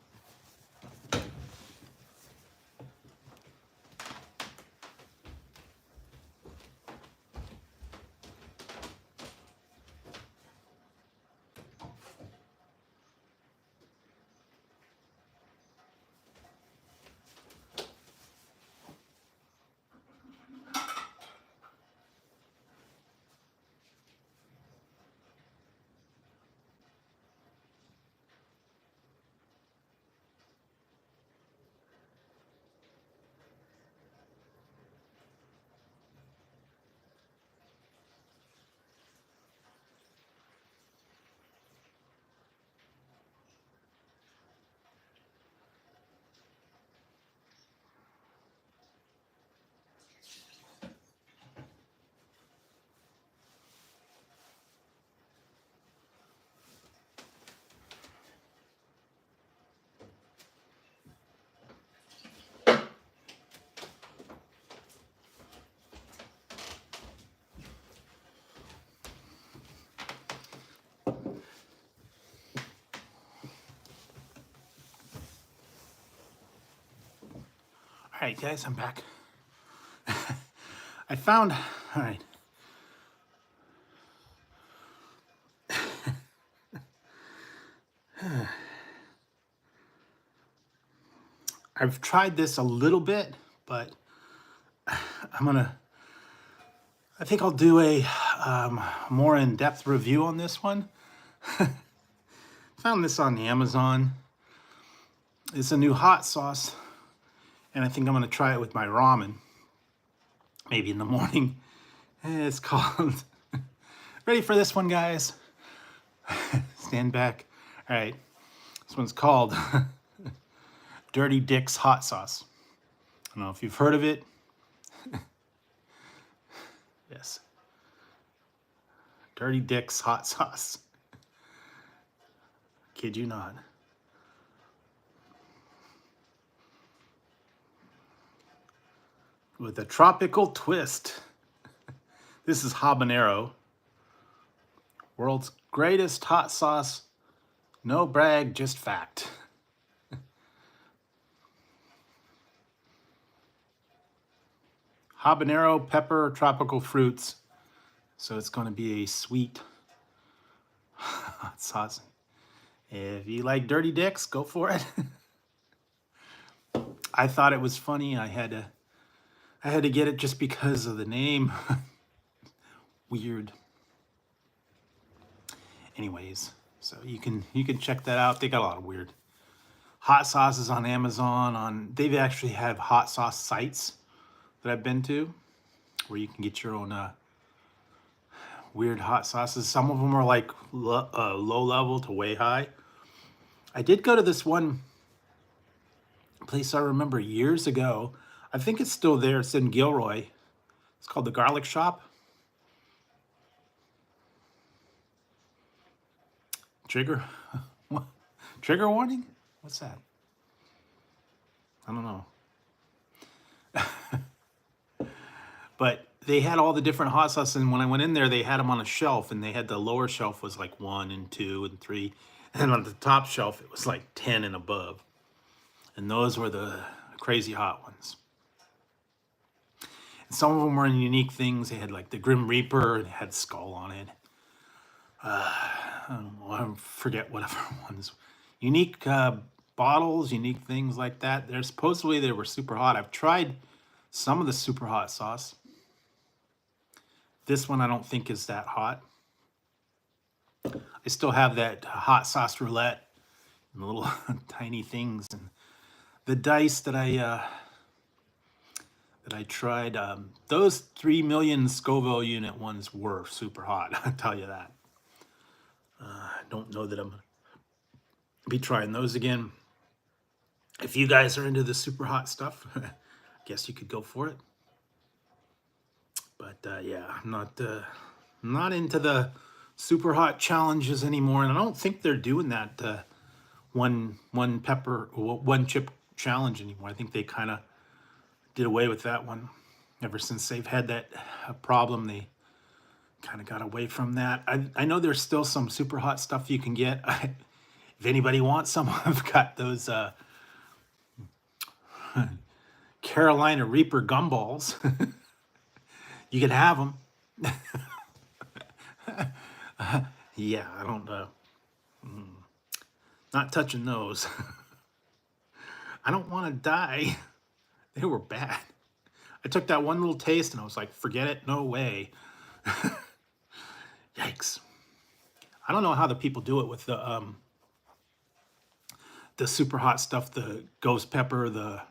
All right, guys, I'm back. I found, all right. I've tried this a little bit, but I think I'll do a more in-depth review on this one. Found this on Amazon. It's a new hot sauce, and I think I'm gonna try it with my ramen, maybe in the morning. It's called, ready for this one, guys? Stand back. All right, this one's called Dirty Dick's Hot Sauce. I don't know if you've heard of it. Yes. Dirty Dick's Hot Sauce. Kid you not. with a tropical twist. This is habanero. World's greatest hot sauce. No brag, just fact. Habanero, pepper, tropical fruits. So it's going to be a sweet hot sauce. If you like dirty dicks, go for it. I thought it was funny. I had to get it just because of the name. Weird. Anyways, so you can check that out. They got a lot of weird hot sauces on Amazon. They actually have hot sauce sites that I've been to where you can get your own weird hot sauces. Some of them are like low level to way high. I did go to this one place I remember years ago. I think it's still there. It's in Gilroy. It's called the Garlic Shop. Trigger warning? What's that? I don't know. But they had all the different hot sauces, and when I went in there, they had them on a shelf, and they had the lower shelf was like 1 and 2 and 3, and on the top shelf it was like 10 and above, and those were the crazy hot ones. And some of them were in unique things. They had like the Grim Reaper, and it had skull on it. I don't know, I forget whatever ones. Unique bottles, unique things like that. They're supposedly they were super hot. I've tried some of the super hot sauce. This one I don't think is that hot. I still have that hot sauce roulette and little tiny things, and the dice that I tried. Those 3 million Scoville unit ones were super hot. I'll tell you that. I don't know that I'm gonna be trying those again. If you guys are into the super hot stuff, I guess you could go for it. But yeah, I'm not into the super hot challenges anymore, and I don't think they're doing that one chip challenge anymore. I think they kind of did away with that one. Ever since they've had that problem, they kind of got away from that. I know there's still some super hot stuff you can get. If anybody wants some, I've got those Carolina Reaper gumballs. You can have them. Yeah, I don't not touching those. I don't want to die. They were bad. I took that one little taste and I was like, forget it, no way. Yikes. I don't know how the people do it with the super hot stuff, the ghost pepper, the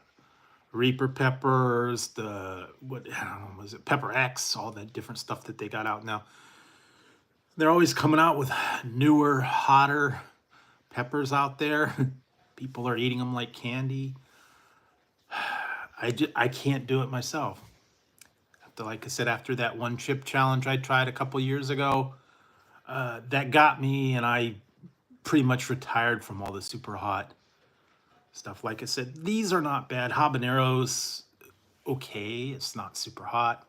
Reaper peppers, I don't know, was it Pepper X, all that different stuff that they got out now. They're always coming out with newer, hotter peppers out there. People are eating them like candy. I can't do it myself. Like I said, after that one chip challenge I tried a couple years ago, that got me, and I pretty much retired from all the super hot stuff. Like I said, these are not bad. Habanero's okay. It's not super hot.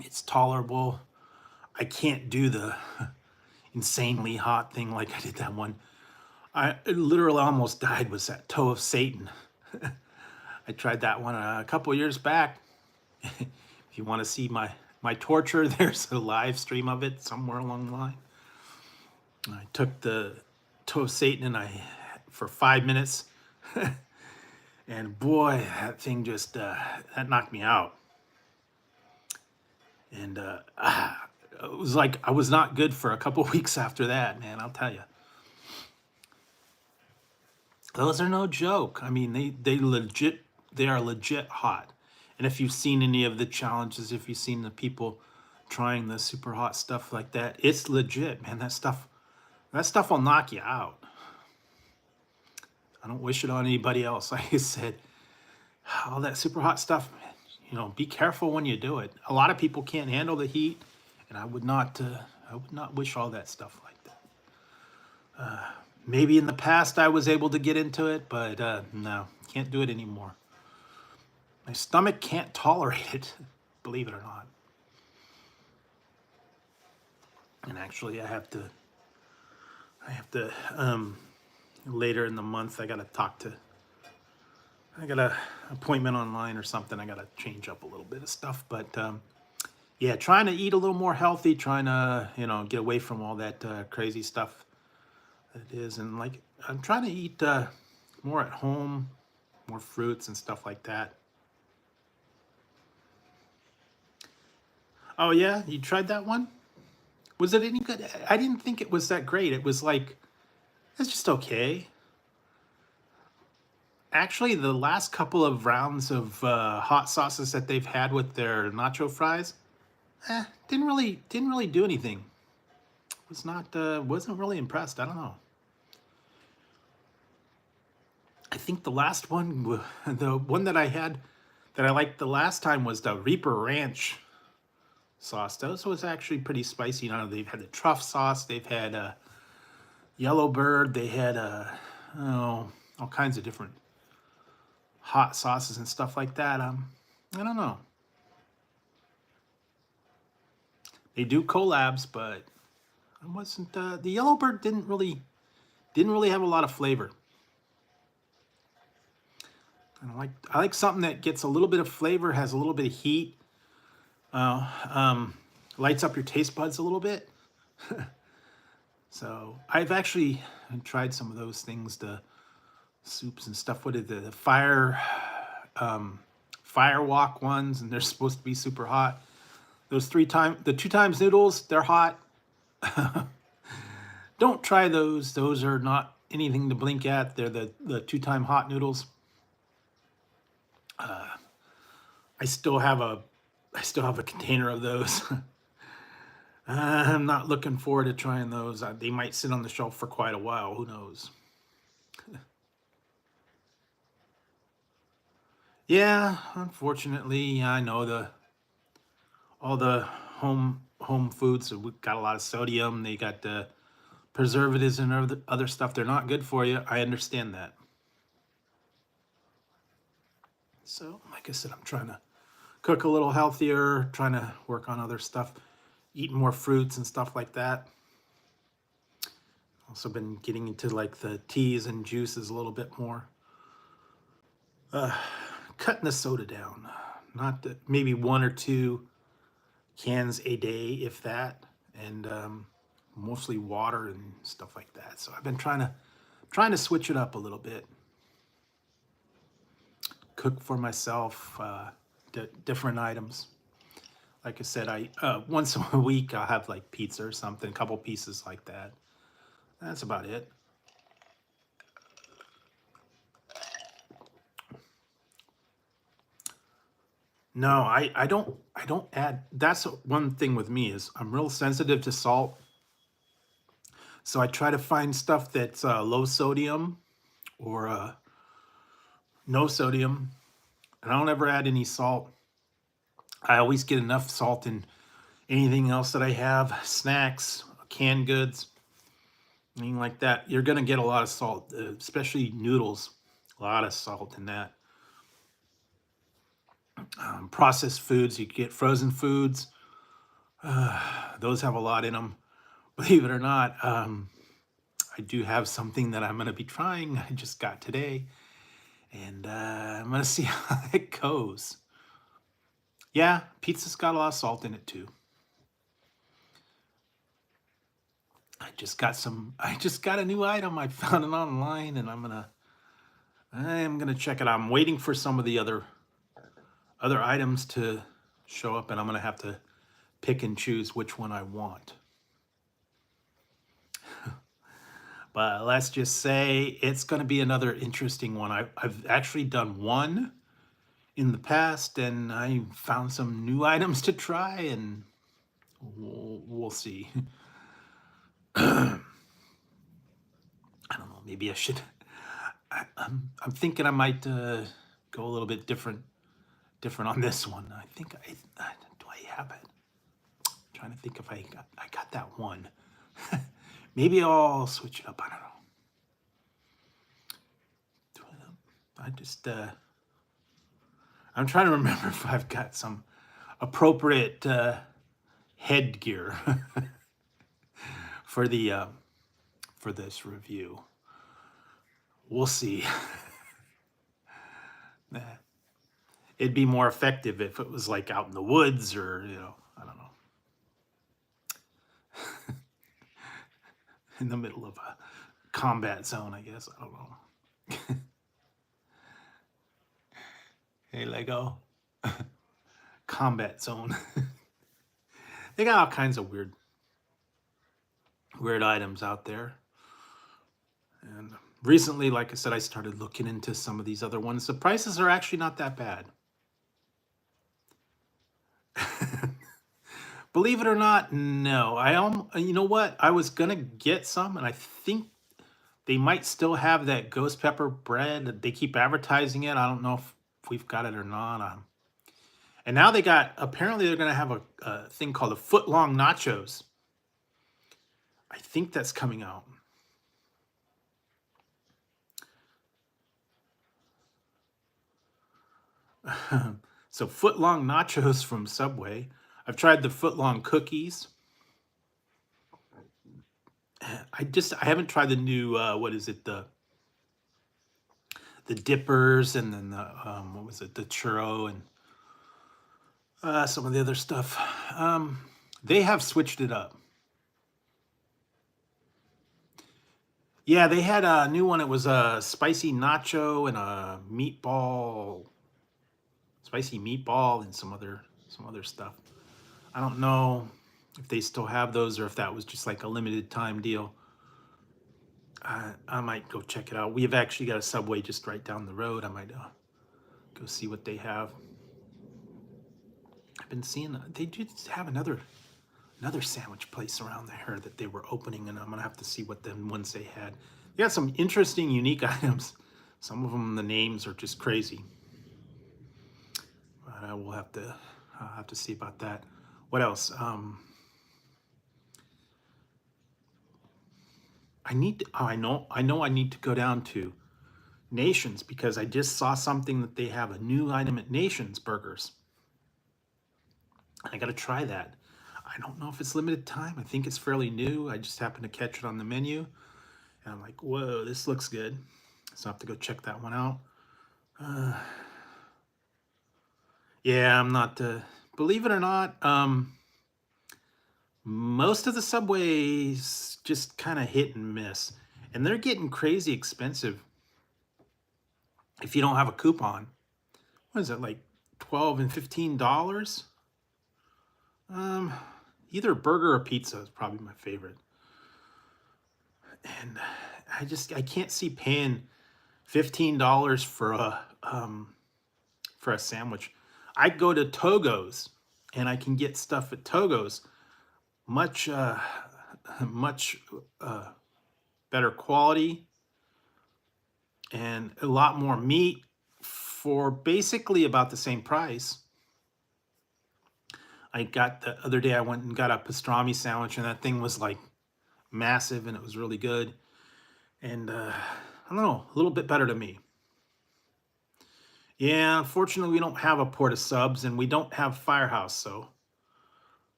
It's tolerable. I can't do the insanely hot thing like I did that one. I literally almost died with that toe of Satan. I tried that one a couple years back. If you want to see my torture, there's a live stream of it somewhere along the line. I took the toe of Satan and for 5 minutes, and boy, that thing just that knocked me out. And it was like I was not good for a couple weeks after that, man. I'll tell you. Those are no joke. I mean, they are legit hot. And if you've seen any of the challenges, if you've seen the people trying the super hot stuff like that, it's legit, man. That stuff will knock you out. I don't wish it on anybody else. Like I said, all that super hot stuff, be careful when you do it. A lot of people can't handle the heat, and I would not wish all that stuff like that. Maybe in the past I was able to get into it, but no, can't do it anymore. My stomach can't tolerate it, believe it or not. And actually, I have to, later in the month, I got a appointment online or something. I got to change up a little bit of stuff. But yeah, trying to eat a little more healthy, trying to, get away from all that crazy stuff that it is. And like, I'm trying to eat more at home, more fruits and stuff like that. Oh yeah, you tried that one? Was it any good? I didn't think it was that great. It was like, it's just okay. Actually, the last couple of rounds of hot sauces that they've had with their nacho fries, didn't really do anything. Wasn't really impressed. I don't know. I think the last one, the one that I had that I liked the last time was the Reaper Ranch sauce. Those was actually pretty spicy. They've had the truff sauce, they've had Yellowbird, they had all kinds of different hot sauces and stuff like that. I don't know. They do collabs, but I wasn't. The Yellowbird didn't really have a lot of flavor. I like something that gets a little bit of flavor, has a little bit of heat, lights up your taste buds a little bit. So I've actually tried some of those things, the soups and stuff. What is the Firewalk ones, and they're supposed to be super hot. Those the 2 times noodles, they're hot. Don't try those. Those are not anything to blink at. They're the 2-time hot noodles. I still have a container of those. I'm not looking forward to trying those. They might sit on the shelf for quite a while. Who knows? Yeah, unfortunately, I know all the home foods have got a lot of sodium. They got the preservatives and other stuff. They're not good for you. I understand that. So, like I said, I'm trying to cook a little healthier, trying to work on other stuff, eating more fruits and stuff like that. Also been getting into like the teas and juices a little bit more. Cutting the soda down, not maybe 1 or 2 cans a day, if that, and mostly water and stuff like that. So I've been trying to switch it up a little bit. Cook for myself, different items. Like I said, I once a week I'll have like pizza or something, a couple pieces like that. That's about it. No, I don't add. That's one thing with me is I'm real sensitive to salt. So I try to find stuff that's low sodium or no sodium. And I don't ever add any salt. I always get enough salt in anything else that I have, snacks, canned goods, anything like that. You're going to get a lot of salt, especially noodles. A lot of salt in that. Processed foods, you get frozen foods. Those have a lot in them. Believe it or not, I do have something that I'm going to be trying. I just got today. And I'm going to see how it goes. Yeah, pizza's got a lot of salt in it too. I just got a new item. I found it online and I am gonna check it out. I'm waiting for some of the other items to show up, and I'm gonna have to pick and choose which one I want. But let's just say it's gonna be another interesting one. I've actually done one in the past, and I found some new items to try, and we'll see. I don't know. Maybe I should. I'm thinking I might go a little bit different on this one. I think do I have it? I'm trying to think if I got that one. Maybe I'll switch it up. I don't know. I just I'm trying to remember if I've got some appropriate headgear for the for this review. We'll see. Nah. It'd be more effective if it was like out in the woods or, you know, I don't know, in the middle of a combat zone, I guess. I don't know. Hey, Lego. Combat zone. They got all kinds of weird items out there. And recently, like I said, I started looking into some of these other ones. The prices are actually not that bad. Believe it or not, no. You know what? I was gonna get some, and I think they might still have that ghost pepper bread. They keep advertising it. I don't know if we've got it or not. And now apparently they're gonna have a thing called a foot-long nachos. I think that's coming out. So foot-long nachos from Subway. I've tried the foot-long cookies. I haven't tried the new what is it, the dippers, and then the what was it, the churro, and some of the other stuff. They have switched it up. Yeah, they had a new one. It was a spicy nacho and a spicy meatball, and some other stuff. I don't know if they still have those or if that was just like a limited time deal. I might go check it out. We have actually got a Subway just right down the road. I might go see what they have. I've been seeing they did have another sandwich place around there that they were opening, and I'm gonna have to see what them ones they had. They got some interesting, unique items. Some of them, the names are just crazy. But I'll have to see about that. What else? I know I need to go down to Nations because I just saw something that they have a new item at Nations Burgers. I got to try that. I don't know if it's limited time. I think it's fairly new. I just happened to catch it on the menu, and I'm like, whoa, this looks good. So I have to go check that one out. Yeah, I'm not. Believe it or not, most of the Subways just kind of hit and miss, and they're getting crazy expensive. If you don't have a coupon, what is it, like $12 and $15? Either burger or pizza is probably my favorite. And I can't see paying $15 for a sandwich. I go to Togo's and I can get stuff at Togo's much better quality and a lot more meat for basically about the same price. I got the other day, I went and got a pastrami sandwich, and that thing was like massive, and it was really good. And I don't know, a little bit better to me. Yeah, unfortunately, we don't have a port of subs, and we don't have Firehouse. So,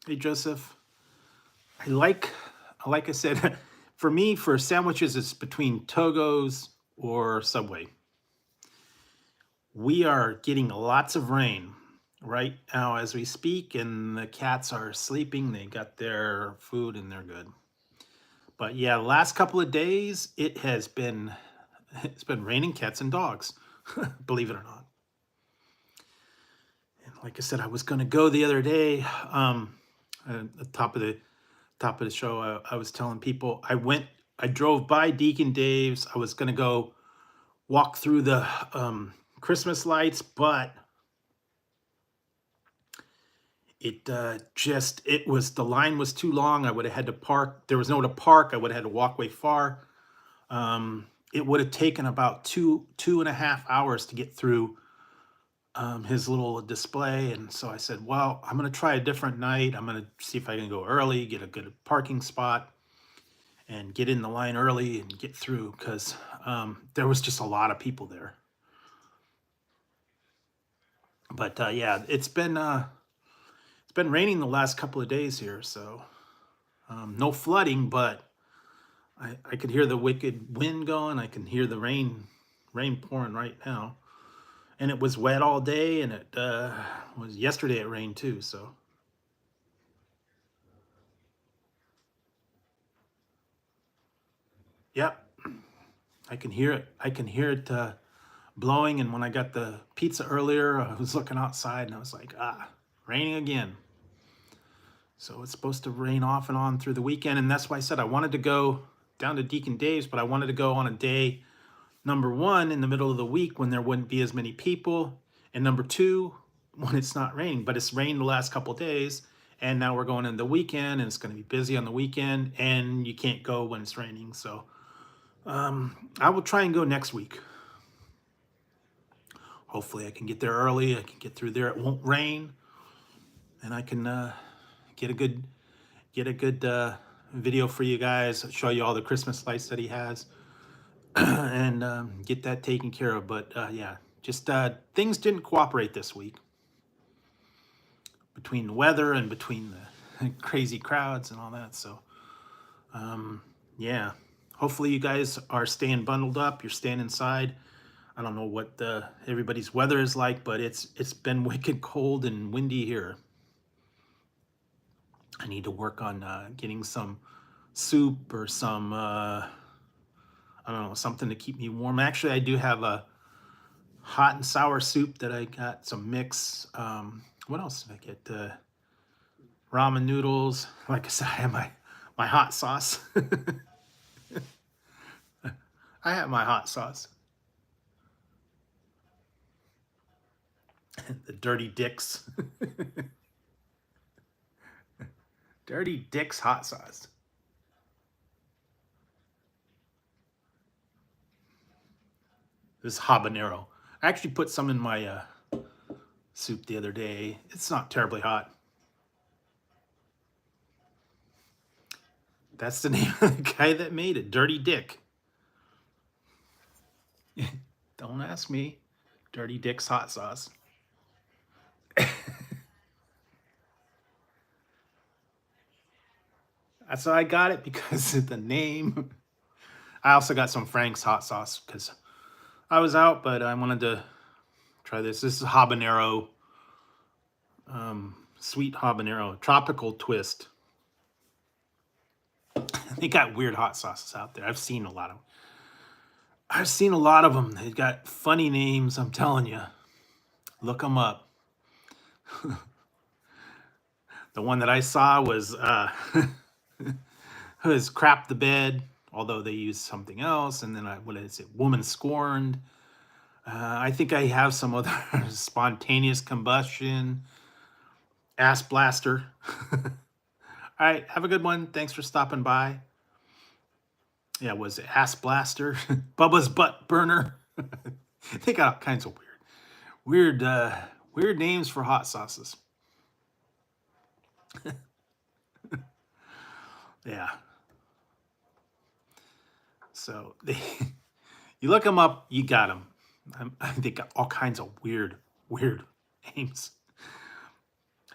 hey Joseph, like I said, for me, for sandwiches, it's between Togo's or Subway. We are getting lots of rain right now as we speak, and the cats are sleeping. They got their food and they're good. But yeah, the last couple of days it's been raining cats and dogs, believe it or not. And like I said, I was going to go the other day. At the top of the show, I was telling people I drove by Deacon Dave's. I was going to go walk through the Christmas lights, but the line was too long. I would have had to park. There was nowhere to park. I would have had to walk way far. It would have taken about 2.5 hours to get through his little display. And so I said, well, I'm going to try a different night. I'm going to see if I can go early, get a good parking spot, and get in the line early and get through, because there was just a lot of people there. But yeah, it's been raining the last couple of days here, so no flooding, but I could hear the wicked wind going. I can hear the rain pouring right now, and it was wet all day, and it was yesterday it rained too. So yep, I can hear it. I can hear it blowing. And when I got the pizza earlier, I was looking outside and I was like, raining again. So it's supposed to rain off and on through the weekend. And that's why I said I wanted to go down to Deacon Dave's, but I wanted to go on a day, number one, in the middle of the week when there wouldn't be as many people. And number two, when it's not raining. But it's rained the last couple of days. And now we're going into the weekend and it's going to be busy on the weekend. And you can't go when it's raining. So I will try and go next week. Hopefully I can get there early. I can get through there. It won't rain. And I can get a good video for you guys, show you all the Christmas lights that he has, and get that taken care of. But yeah, just things didn't cooperate this week between the weather and between the crazy crowds and all that. So yeah, hopefully you guys are staying bundled up. You're staying inside. I don't know what everybody's weather is like, but it's been wicked cold and windy here. I need to work on getting some soup or some, I don't know, something to keep me warm. Actually, I do have a hot and sour soup that I got, some mix. What else did I get? Ramen noodles. Like I said, I have my hot sauce. I have my hot sauce. The Dirty Dick's. Dirty Dick's hot sauce. This is habanero. I actually put some in my soup the other day. It's not terribly hot. That's the name of the guy that made it, Dirty Dick. Don't ask me. Dirty Dick's hot sauce. So I got it because of the name. I also got some Frank's hot sauce because I was out, but I wanted to try this. This is habanero, sweet habanero, tropical twist. They got weird hot sauces out there. I've seen a lot of them. They've got funny names, I'm telling you. Look them up. The one that I saw was was Crap the Bed, although they used something else. And then what is it? Woman Scorned. I think I have some other Spontaneous Combustion, Ass Blaster. All right, have a good one. Thanks for stopping by. Yeah, was it Ass Blaster? Bubba's Butt Burner. They got all kinds of weird names for hot sauces. Yeah. So you look them up, you got them. They got all kinds of weird names.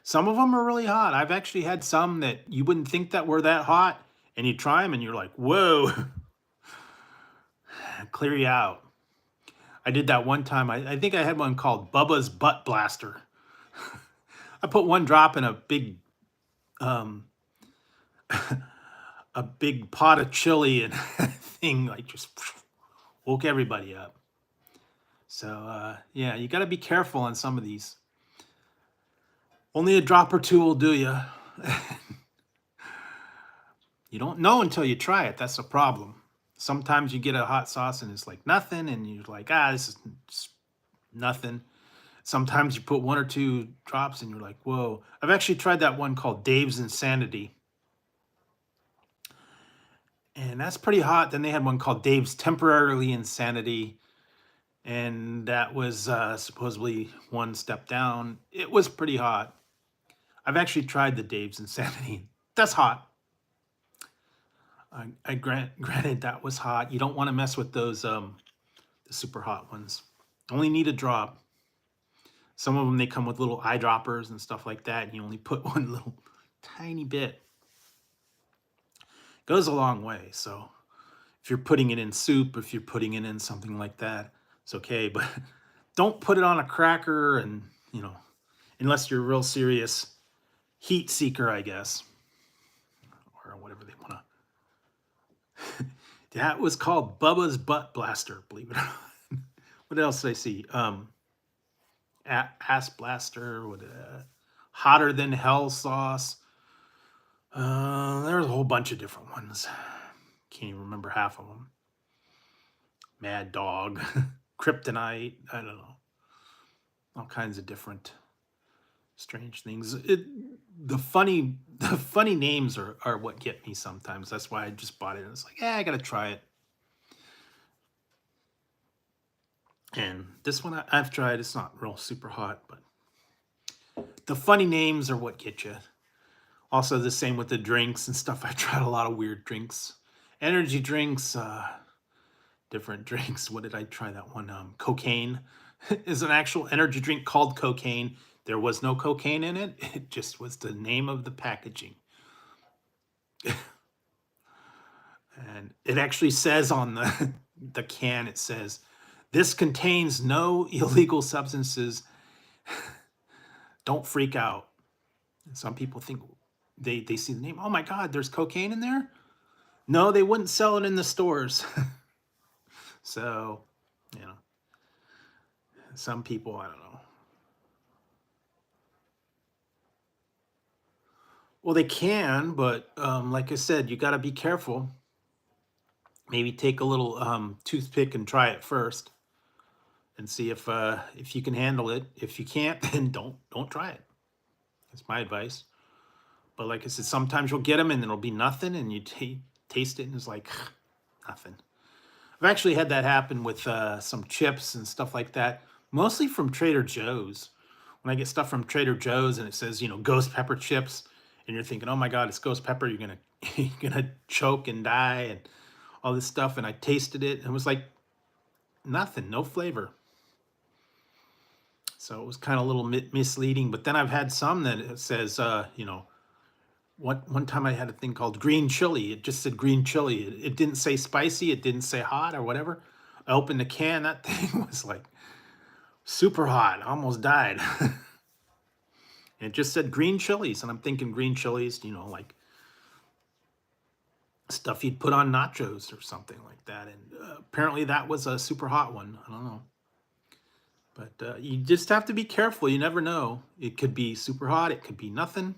Some of them are really hot. I've actually had some that you wouldn't think that were that hot, and you try them and you're like, whoa, clear you out. I did that one time. I think I had one called Bubba's Butt Blaster. I put one drop in a big a big pot of chili and thing like just woke everybody up. So yeah, you got to be careful on some of these. Only a drop or two will do you. You don't know until you try it. That's the problem. Sometimes you get a hot sauce and it's like nothing, and you're like, this is nothing. Sometimes you put one or two drops and you're like, whoa. I've actually tried that one called Dave's Insanity. And that's pretty hot. Then they had one called Dave's Temporarily Insanity. And that was supposedly one step down. It was pretty hot. I've actually tried the Dave's Insanity. That's hot. Granted that was hot. You don't want to mess with those the super hot ones. Only need a drop. Some of them, they come with little eyedroppers and stuff like that, and you only put one little tiny bit. Goes a long way. So if you're putting it in soup, if you're putting it in something like that, it's okay. But don't put it on a cracker, and, unless you're a real serious heat seeker, I guess, or whatever they want to. That was called Bubba's Butt Blaster, believe it or not. What else did I see? Ass Blaster, Hotter Than Hell sauce. There's a whole bunch of different ones. Can't even remember half of them. Mad Dog, Kryptonite, I don't know. All kinds of different strange things. The funny names are what get me sometimes. That's why I just bought it. And it's like, I gotta try it. And this one I've tried. It's not real super hot, but the funny names are what get you. Also, the same with the drinks and stuff. I tried a lot of weird drinks, energy drinks, different drinks. What did I try? That one, cocaine, is an actual energy drink called cocaine. There was no cocaine in it. It just was the name of the packaging. And it actually says on the can, it says, "This contains no illegal substances. Don't freak out." And some people think, they see the name, oh my God, there's cocaine in there? No, they wouldn't sell it in the stores. So, some people, I don't know. Well, they can, but like I said, you got to be careful. Maybe take a little toothpick and try it first, and see if you can handle it. If you can't, then don't try it. That's my advice. But like I said, sometimes you'll get them and it'll be nothing, and you taste it and it's like nothing. I've actually had that happen with some chips and stuff like that, mostly from Trader Joe's. When I get stuff from Trader Joe's and it says, ghost pepper chips, and you're thinking, oh my God, it's ghost pepper, you're gonna choke and die and all this stuff. And I tasted it and it was like nothing, no flavor. So it was kind of a little misleading. But then I've had some that it says, one time I had a thing called green chili. It just said green chili. It didn't say spicy. It didn't say hot or whatever. I opened the can. That thing was like super hot. I almost died. And it just said green chilies. And I'm thinking green chilies, like stuff you'd put on nachos or something like that. And apparently that was a super hot one. I don't know. But you just have to be careful. You never know. It could be super hot. It could be nothing.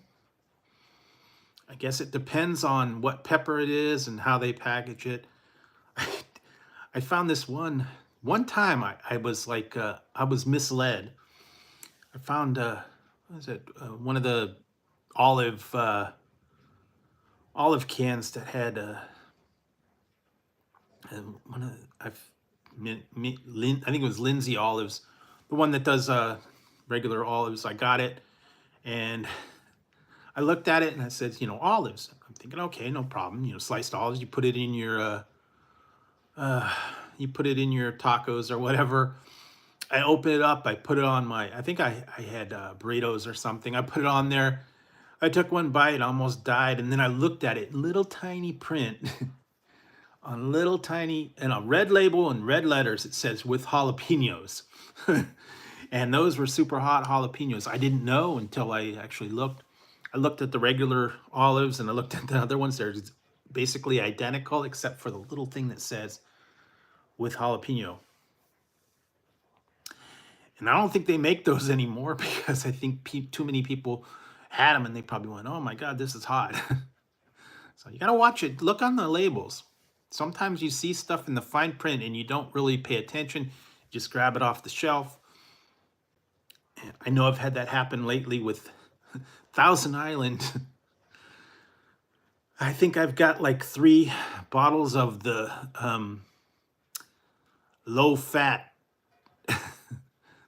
I guess it depends on what pepper it is and how they package it. I found this one time. I was like, I was misled. I found what is it? One of the olive cans that had one of I think it was Lindsay olives, the one that does regular olives. I got it, and I looked at it and I said, olives. I'm thinking, okay, no problem. Sliced olives. You put it in your tacos or whatever. I open it up. I put it on I think I had burritos or something. I put it on there. I took one bite, almost died, and then I looked at it, little tiny print, on little tiny, and a red label in red letters. It says with jalapenos, and those were super hot jalapenos. I didn't know until I actually looked. I looked at the regular olives and I looked at the other ones. They're basically identical except for the little thing that says with jalapeno. And I don't think they make those anymore because I think too many people had them and they probably went, oh my God, this is hot. So you got to watch it. Look on the labels. Sometimes you see stuff in the fine print and you don't really pay attention. Just grab it off the shelf. And I know I've had that happen lately with Thousand Island. I think I've got like 3 bottles of the low-fat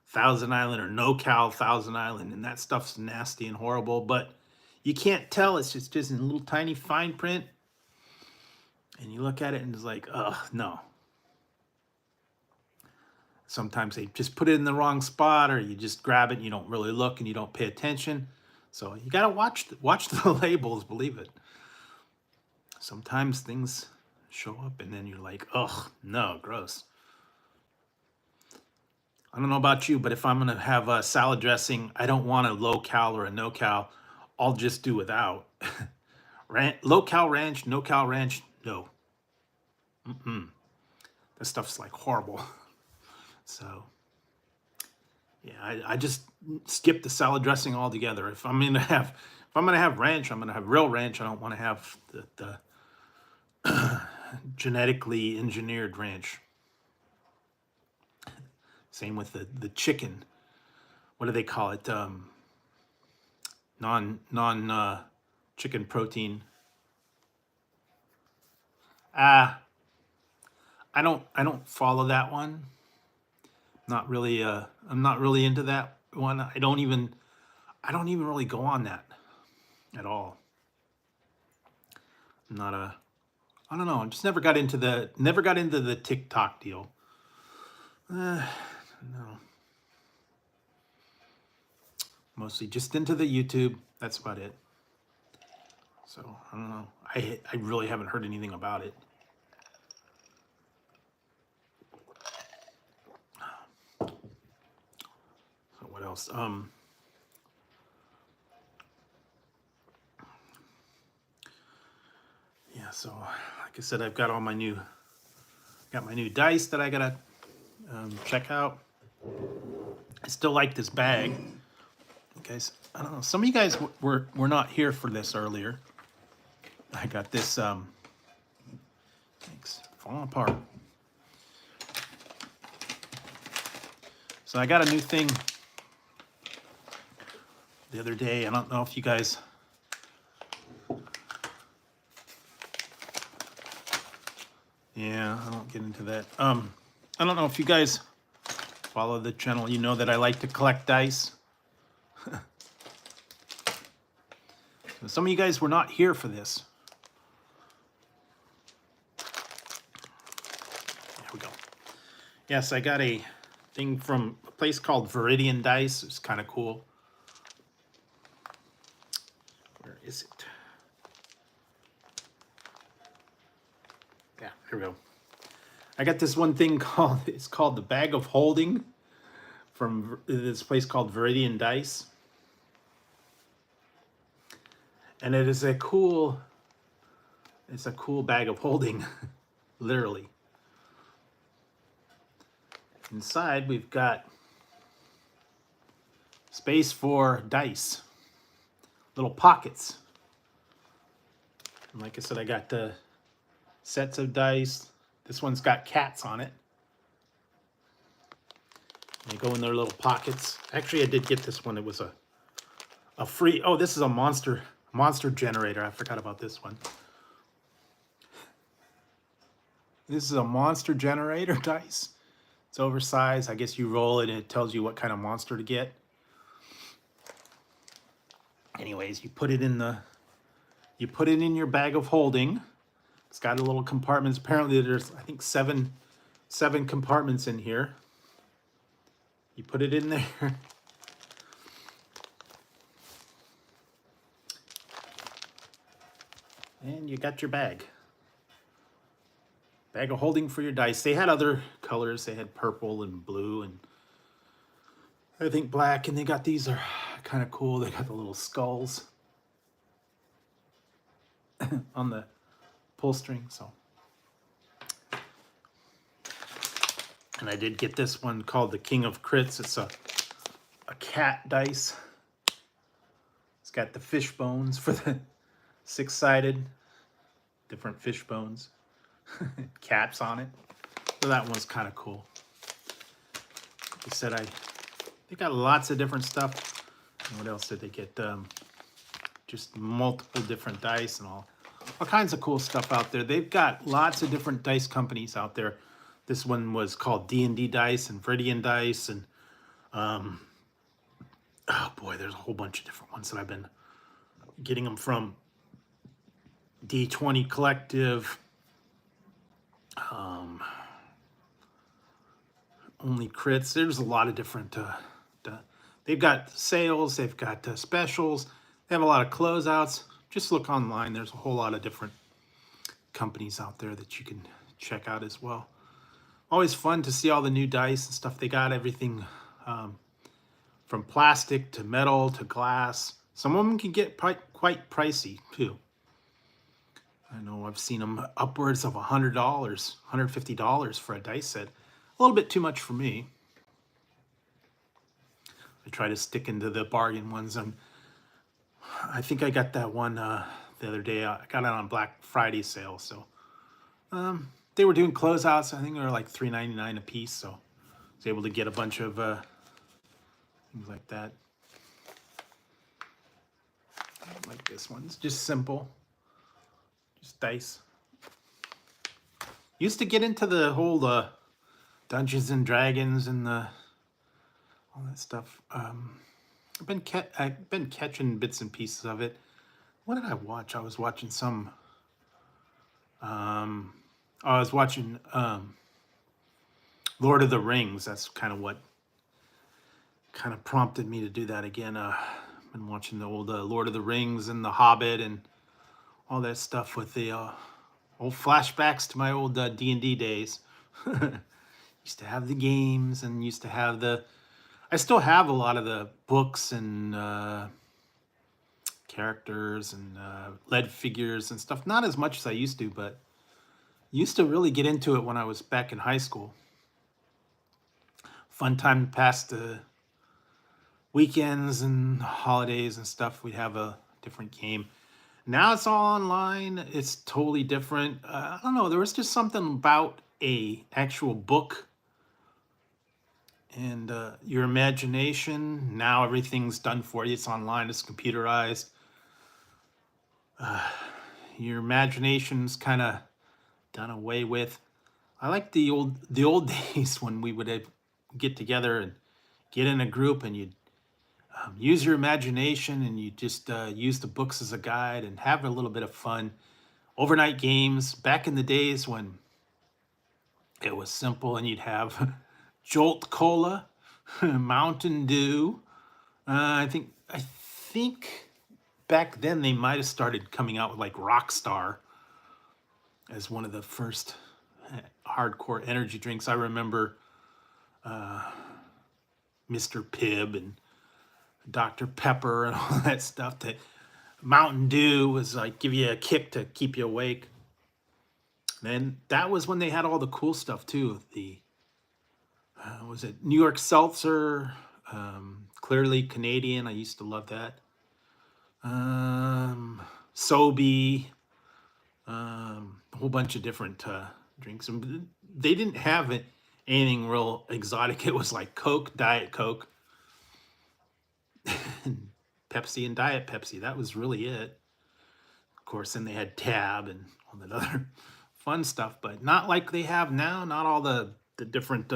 Thousand Island or no-cal Thousand Island, and that stuff's nasty and horrible, but you can't tell. It's just in a little tiny fine print, and you look at it and it's like, ugh, no. Sometimes they just put it in the wrong spot, or you just grab it and you don't really look and you don't pay attention. So you gotta watch the labels, believe it. Sometimes things show up and then you're like, oh no, gross. I don't know about you, but if I'm gonna have a salad dressing, I don't want a low cal or a no cal. I'll just do without. Low cal ranch, no cal ranch, no. This stuff's like horrible. So yeah, I just skip the salad dressing altogether. If I'm gonna have ranch, I'm gonna have real ranch. I don't want to have the genetically engineered ranch. Same with the chicken. What do they call it? Non chicken protein. I don't follow that one. Not really. I'm not really into that one. I don't even really go on that at all. I'm not a. I don't know. I just never got into the TikTok deal. No. Mostly just into the YouTube. That's about it. So I don't know. I really haven't heard anything about it. So what else? Yeah. So like I said, I've got all my new dice that I gotta check out. I still like this bag. Guys, I don't know. Some of you guys were not here for this earlier. I got this. Thanks. Falling apart. So I got a new thing the other day. I don't know if you guys. Yeah, I won't get into that. I don't know if you guys follow the channel. You know that I like to collect dice. So some of you guys were not here for this. There we go. Yes, I got a thing from a place called Viridian Dice. It's kind of cool. Where is it? Yeah, here we go. I got this one thing it's called the Bag of Holding from this place called Viridian Dice. And it is it's a cool bag of holding, literally. Inside we've got space for dice, little pockets. And like I said, I got the sets of dice. This one's got cats on it. They go in their little pockets. Actually, I did get this one. It was a free. Oh, this is a monster generator. I forgot about this one. This is a monster generator dice. It's oversized. I guess you roll it and it tells you what kind of monster to get. Anyways, you put it in your bag of holding. It's got a little compartments. Apparently there's, I think, seven compartments in here. You put it in there. And you got your bag. Bag of holding for your dice. They had other colors. They had purple and blue and I think black. And they got these are kind of cool. They got the little skulls on the pull string. So, and I did get this one called the King of Crits. It's a cat dice. It's got the fish bones for the six-sided, different fish bones. Cats on it. So that one's kind of cool. Like I said, they got lots of different stuff. And what else did they get? Just multiple different dice and all kinds of cool stuff out there. They've got lots of different dice companies out there. This one was called D&D Dice and Viridian Dice, and oh boy, there's a whole bunch of different ones that I've been getting them from. D20 Collective. only crits. There's a lot of different, they've got sales, they've got specials, they have a lot of closeouts. Just look online. There's a whole lot of different companies out there that you can check out as well. Always fun to see all the new dice and stuff. They got everything from plastic to metal to glass. Some of them can get quite pricey too. I know I've seen them upwards of $100, $150 for a dice set. A little bit too much for me. I try to stick into the bargain ones, and I think I got that one the other day. I got it on Black Friday sale, so they were doing closeouts. I think they were like $3.99 a piece, so I was able to get a bunch of things like that. Like this one. It's just simple. Just dice. Used to get into the whole Dungeons and Dragons and all that stuff. I've been catching bits and pieces of it. What did I watch? I was watching some. I was watching Lord of the Rings. That's kind of what kind of prompted me to do that again. I've been watching the old Lord of the Rings and The Hobbit and all that stuff with the old flashbacks to my old D&D days. Used to have the games and used to have the... I still have a lot of the books and characters and lead figures and stuff. Not as much as I used to, but used to really get into it when I was back in high school. Fun time to pass the weekends and holidays and stuff. We'd have a different game. Now it's all online. It's totally different. I don't know. There was just something about a actual book and your imagination. Now everything's done for you. It's online. It's computerized. Your imagination's kind of done away with. I like the old days when we would get together and get in a group and you'd use your imagination and you just use the books as a guide and have a little bit of fun. Overnight games back in the days when it was simple, and you'd have Jolt Cola, Mountain Dew. I think back then they might have started coming out with like Rockstar as one of the first hardcore energy drinks. I remember Mr. Pibb and Dr. Pepper and all that stuff. That Mountain Dew was like give you a kick to keep you awake. And that was when they had all the cool stuff too. The was it New York Seltzer, clearly Canadian. I used to love that. Sobe, a whole bunch of different drinks. And they didn't have anything real exotic. It was like Coke, Diet Coke, Pepsi and Diet Pepsi. That was really it. Of course, then they had Tab and all that other fun stuff, but not like they have now. Not all the different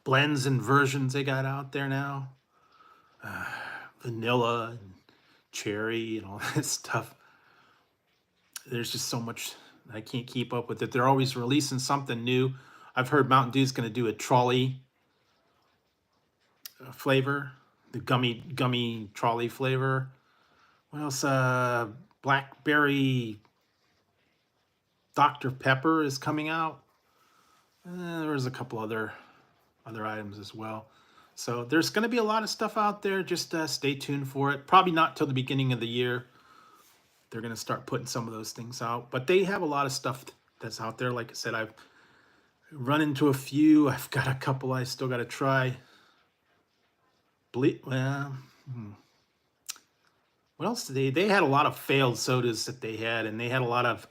blends and versions they got out there now. Vanilla and cherry and all that stuff. There's just so much I can't keep up with it. They're always releasing something new. I've heard Mountain Dew's going to do a trolley flavor, the gummy trolley flavor. What else? Blackberry Dr. Pepper is coming out. There's a couple other items as well. So there's going to be a lot of stuff out there. Just stay tuned for it. Probably not till the beginning of the year. They're going to start putting some of those things out. But they have a lot of stuff that's out there. Like I said, I've run into a few. I've got a couple I still got to try. What else did they had a lot of failed sodas that they had, and they had a lot of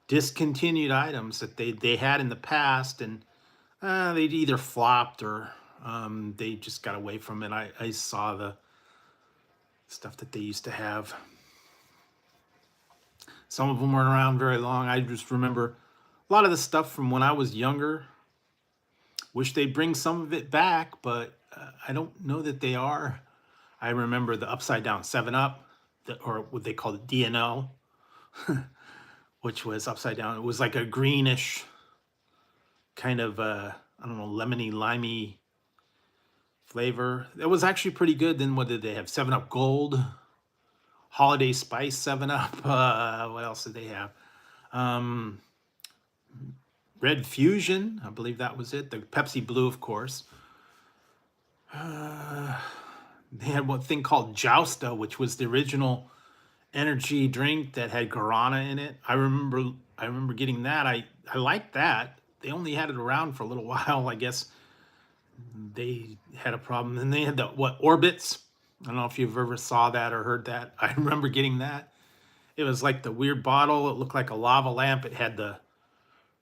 discontinued items that they had in the past, and they'd either flopped or they just got away from it. I saw the stuff that they used to have. Some of them weren't around very long. I just remember a lot of the stuff from when I was younger. Wish they'd bring some of it back, but I don't know that they are. I remember the Upside Down 7-Up, or what they called it, DNL, which was upside down. It was like a greenish kind of, I I don't know, lemony, limey flavor. It was actually pretty good. Then what did they have? 7-Up Gold, Holiday Spice 7-Up. What else did they have? Um, Red Fusion, I believe that was it. The Pepsi Blue, of course. They had one thing called Jousta, which was the original energy drink that had guarana in it. I remember getting that. I liked that. They only had it around for a little while. I guess they had a problem. And they had the Orbits. I don't know if you've ever saw that or heard that. I remember getting that. It was like the weird bottle. It looked like a lava lamp. It had the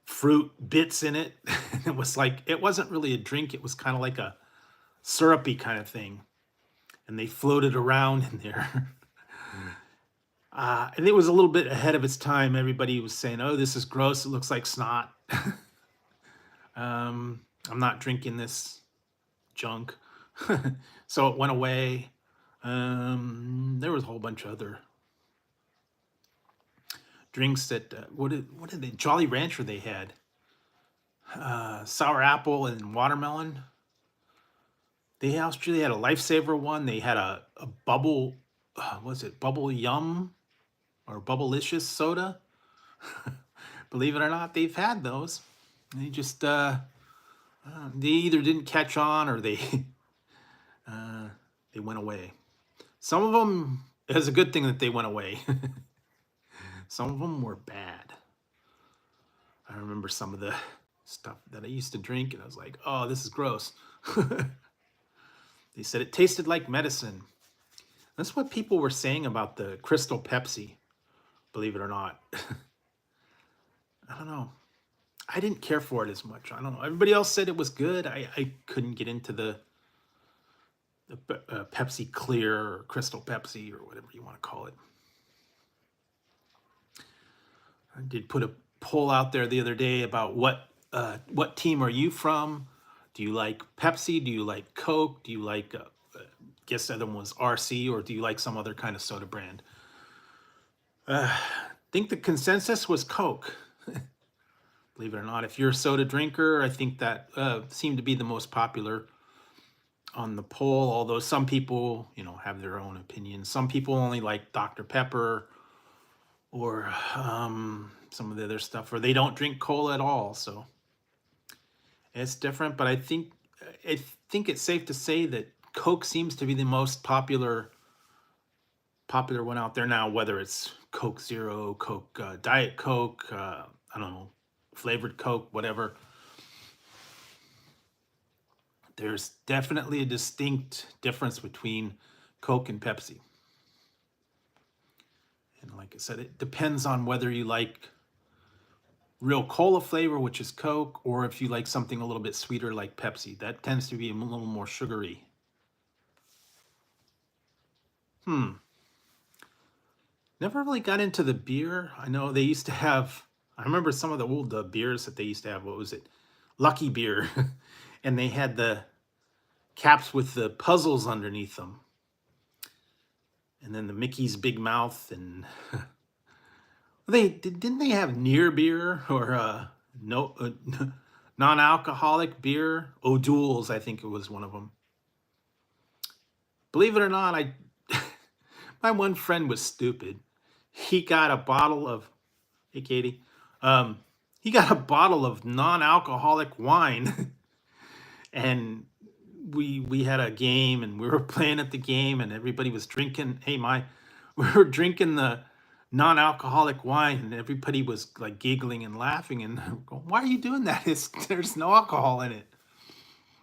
fruit bits in it. It was like, it wasn't really a drink. It was kind of like a syrupy kind of thing. And they floated around in there. And it was a little bit ahead of its time. Everybody was saying, oh, this is gross. It looks like snot. I'm not drinking this junk. So it went away. There was a whole bunch of other drinks that, what did they, Jolly Rancher they had. Sour apple and watermelon. They actually had a Lifesaver one. They had a bubble, was it Bubble Yum or Bubblicious soda? Believe it or not, they've had those. They just, they either didn't catch on or they went away. Some of them, it was a good thing that they went away. Some of them were bad. I remember some of the stuff that I used to drink and I was like, oh, this is gross. They said it tasted like medicine. That's what people were saying about the Crystal Pepsi, believe it or not. I don't know. I didn't care for it as much. I don't know. Everybody else said it was good. I couldn't get into the Pepsi Clear or Crystal Pepsi or whatever you want to call it. I did put a poll out there the other day about what team are you from? Do you like Pepsi? Do you like Coke? Do you like, guess the other one was RC, or do you like some other kind of soda brand? I think the consensus was Coke. Believe it or not, if you're a soda drinker, I think that seemed to be the most popular on the poll, although some people, have their own opinions. Some people only like Dr. Pepper or some of the other stuff, or they don't drink cola at all, so it's different. But I think it's safe to say that Coke seems to be the most popular one out there now, whether it's Coke Zero, Coke Diet Coke, I don't know, flavored Coke, whatever. There's definitely a distinct difference between Coke and Pepsi. And like I said, it depends on whether you like real cola flavor, which is Coke, or if you like something a little bit sweeter like Pepsi. That tends to be a little more sugary. Never really got into the beer. I know they used to have, I remember some of the old beers that they used to have. What was it? Lucky Beer. And they had the caps with the puzzles underneath them. And then the Mickey's Big Mouth, and didn't they have near beer or non-alcoholic beer? O'Doul's, I think it was one of them. Believe it or not, my one friend was stupid. He got a bottle of, hey Katie, he got a bottle of non-alcoholic wine, and we had a game and we were playing at the game and everybody was drinking. We were drinking the non-alcoholic wine and everybody was like giggling and laughing and going, why are you doing that? There's no alcohol in it.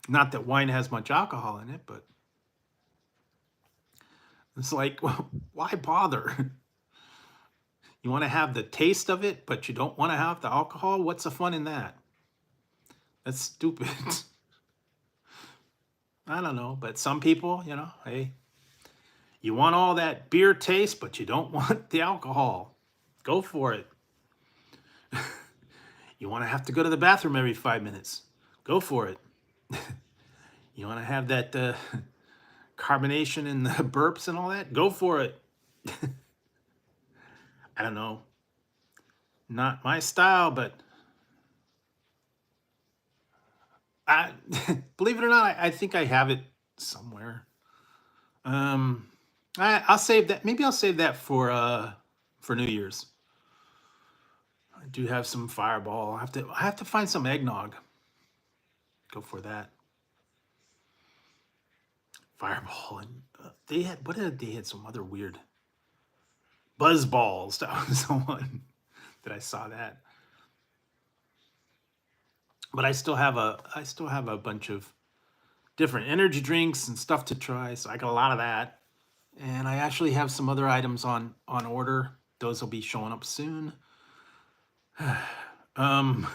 Not that wine has much alcohol in it, but it's like, well, why bother? You want to have the taste of it, but you don't want to have the alcohol? What's the fun in that? That's stupid. I don't know, but some people, hey, you want all that beer taste, but you don't want the alcohol. Go for it. You want to have to go to the bathroom every 5 minutes. Go for it. You want to have that carbonation and the burps and all that? Go for it. I don't know. Not my style, but I believe it or not, I think I have it somewhere. I'll save that. Maybe I'll save that for New Year's. I do have some Fireball. I have to find some eggnog. Go for that. Fireball, and they had what did they had some other weird buzz balls. That was the one that I saw that. But I still have a bunch of different energy drinks and stuff to try. So I got a lot of that. And I actually have some other items on order. Those will be showing up soon. um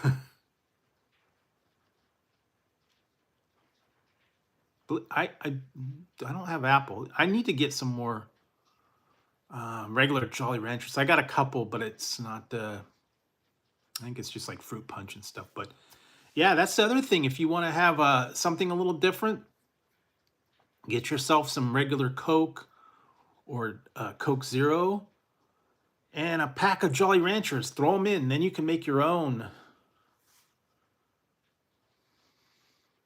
but I don't have Apple. I need to get some more regular Jolly Ranchers. I got a couple, but it's not I think it's just like fruit punch and stuff. But yeah, that's the other thing. If you want to have something a little different, get yourself some regular Coke or Coke Zero and a pack of Jolly Ranchers. Throw them in. Then you can make your own.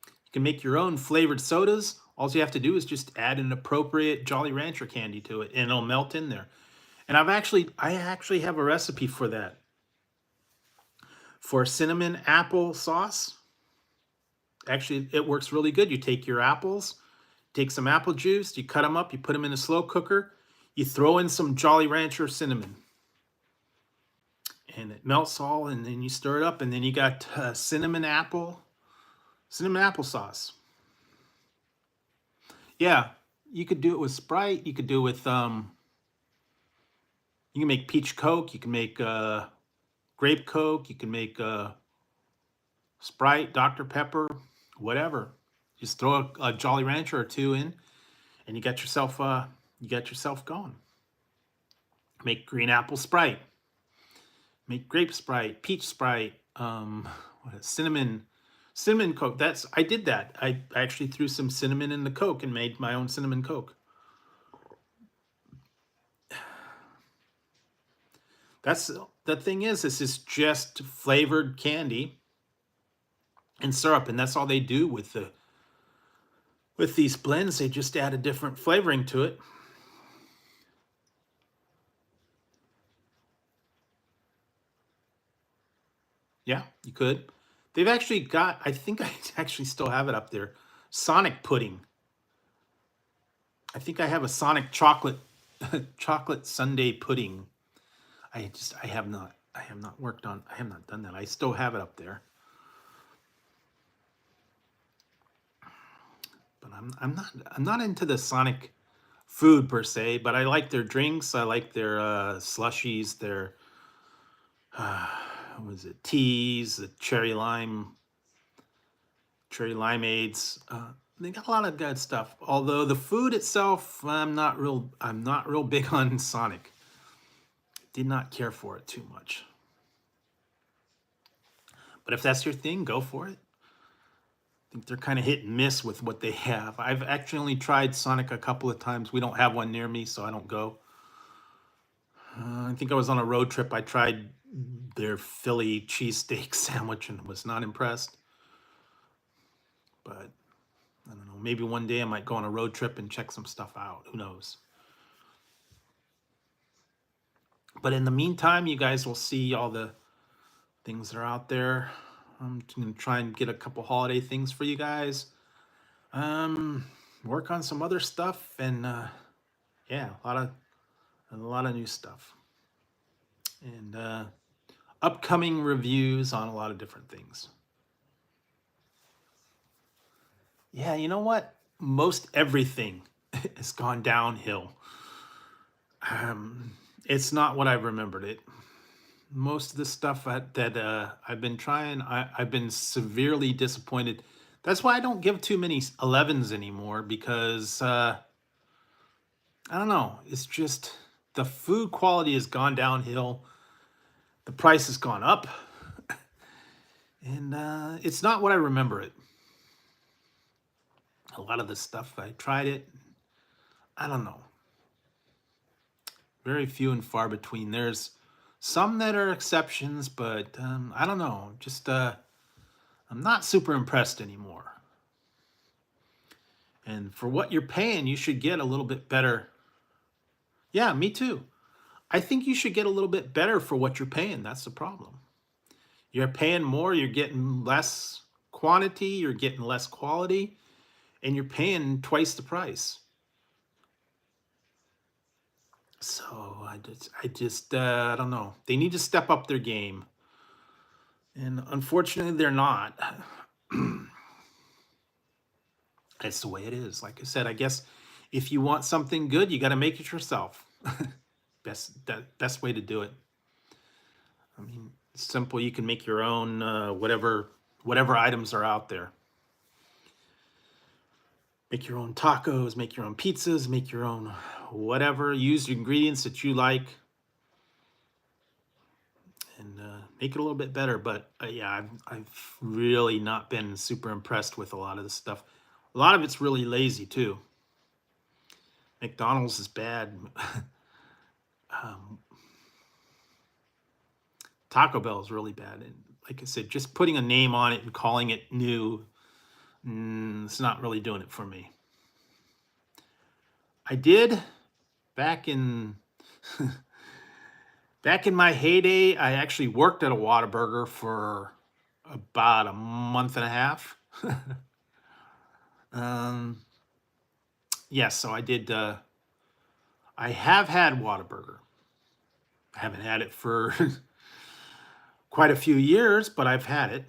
You can make your own flavored sodas. All you have to do is just add an appropriate Jolly Rancher candy to it, and it'll melt in there. And I actually have a recipe for that. For cinnamon apple sauce. Actually, it works really good. You take your apples, take some apple juice, you cut them up, you put them in a slow cooker, you throw in some Jolly Rancher cinnamon, and it melts all, and then you stir it up, and then you got cinnamon applesauce. Yeah, you could do it with Sprite. You could do it with you can make peach Coke. You can make grape Coke. You can make Sprite, Dr. Pepper, whatever. Just throw a Jolly Rancher or two in, and you got yourself going. Make green apple Sprite. Make grape Sprite, peach Sprite, cinnamon Coke. I did that. I actually threw some cinnamon in the Coke and made my own cinnamon Coke. That's the thing is, this is just flavored candy and syrup, and that's all they do with these blends. They just add a different flavoring to it. Yeah, you could. They've actually got, I think I actually still have it up there, Sonic pudding. I think I have a Sonic chocolate sundae pudding. I have not done that. I still have it up there. But I'm not into the Sonic food per se, but I like their drinks. I like their slushies, their what was it, teas, the cherry limeades. They got a lot of good stuff. Although the food itself, I'm not real big on Sonic. Did not care for it too much. But if that's your thing, go for it. I think they're kind of hit and miss with what they have. I've actually only tried Sonic a couple of times. We don't have one near me, so I don't go. I think I was on a road trip. I tried their Philly cheesesteak sandwich and was not impressed. But I don't know. Maybe one day I might go on a road trip and check some stuff out. Who knows? But in the meantime, you guys will see all the things that are out there. I'm going to try and get a couple holiday things for you guys. Work on some other stuff, and yeah, a lot of new stuff, and upcoming reviews on a lot of different things. Yeah, you know what? Most everything has gone downhill. It's not what I remembered it. Most of the stuff that I've been trying, I've been severely disappointed. That's why I don't give too many 11s anymore, because I don't know. It's just the food quality has gone downhill. The price has gone up. And it's not what I remember it. A lot of the stuff, I tried it. I don't know. Very few and far between. There's some that are exceptions, but I don't know. Just I'm not super impressed anymore. And for what you're paying, you should get a little bit better. Yeah, me too. I think you should get a little bit better for what you're paying. That's the problem. You're paying more, you're getting less quantity, you're getting less quality, and you're paying twice the price. So I don't know. They need to step up their game. And unfortunately, they're not. That's the way it is. Like I said, I guess if you want something good, you got to make it yourself. Best way to do it. I mean, it's simple. You can make your own whatever items are out there. Make your own tacos, make your own pizzas, make your own whatever. Use your ingredients that you like, and make it a little bit better. But yeah, I've really not been super impressed with a lot of this stuff. A lot of it's really lazy too. McDonald's is bad. Taco Bell is really bad. And like I said, just putting a name on it and calling it new, it's not really doing it for me. I did back in back in my heyday, I actually worked at a Whataburger for about a month and a half. Yes, so I did. I have had Whataburger. I haven't had it for quite a few years, but I've had it.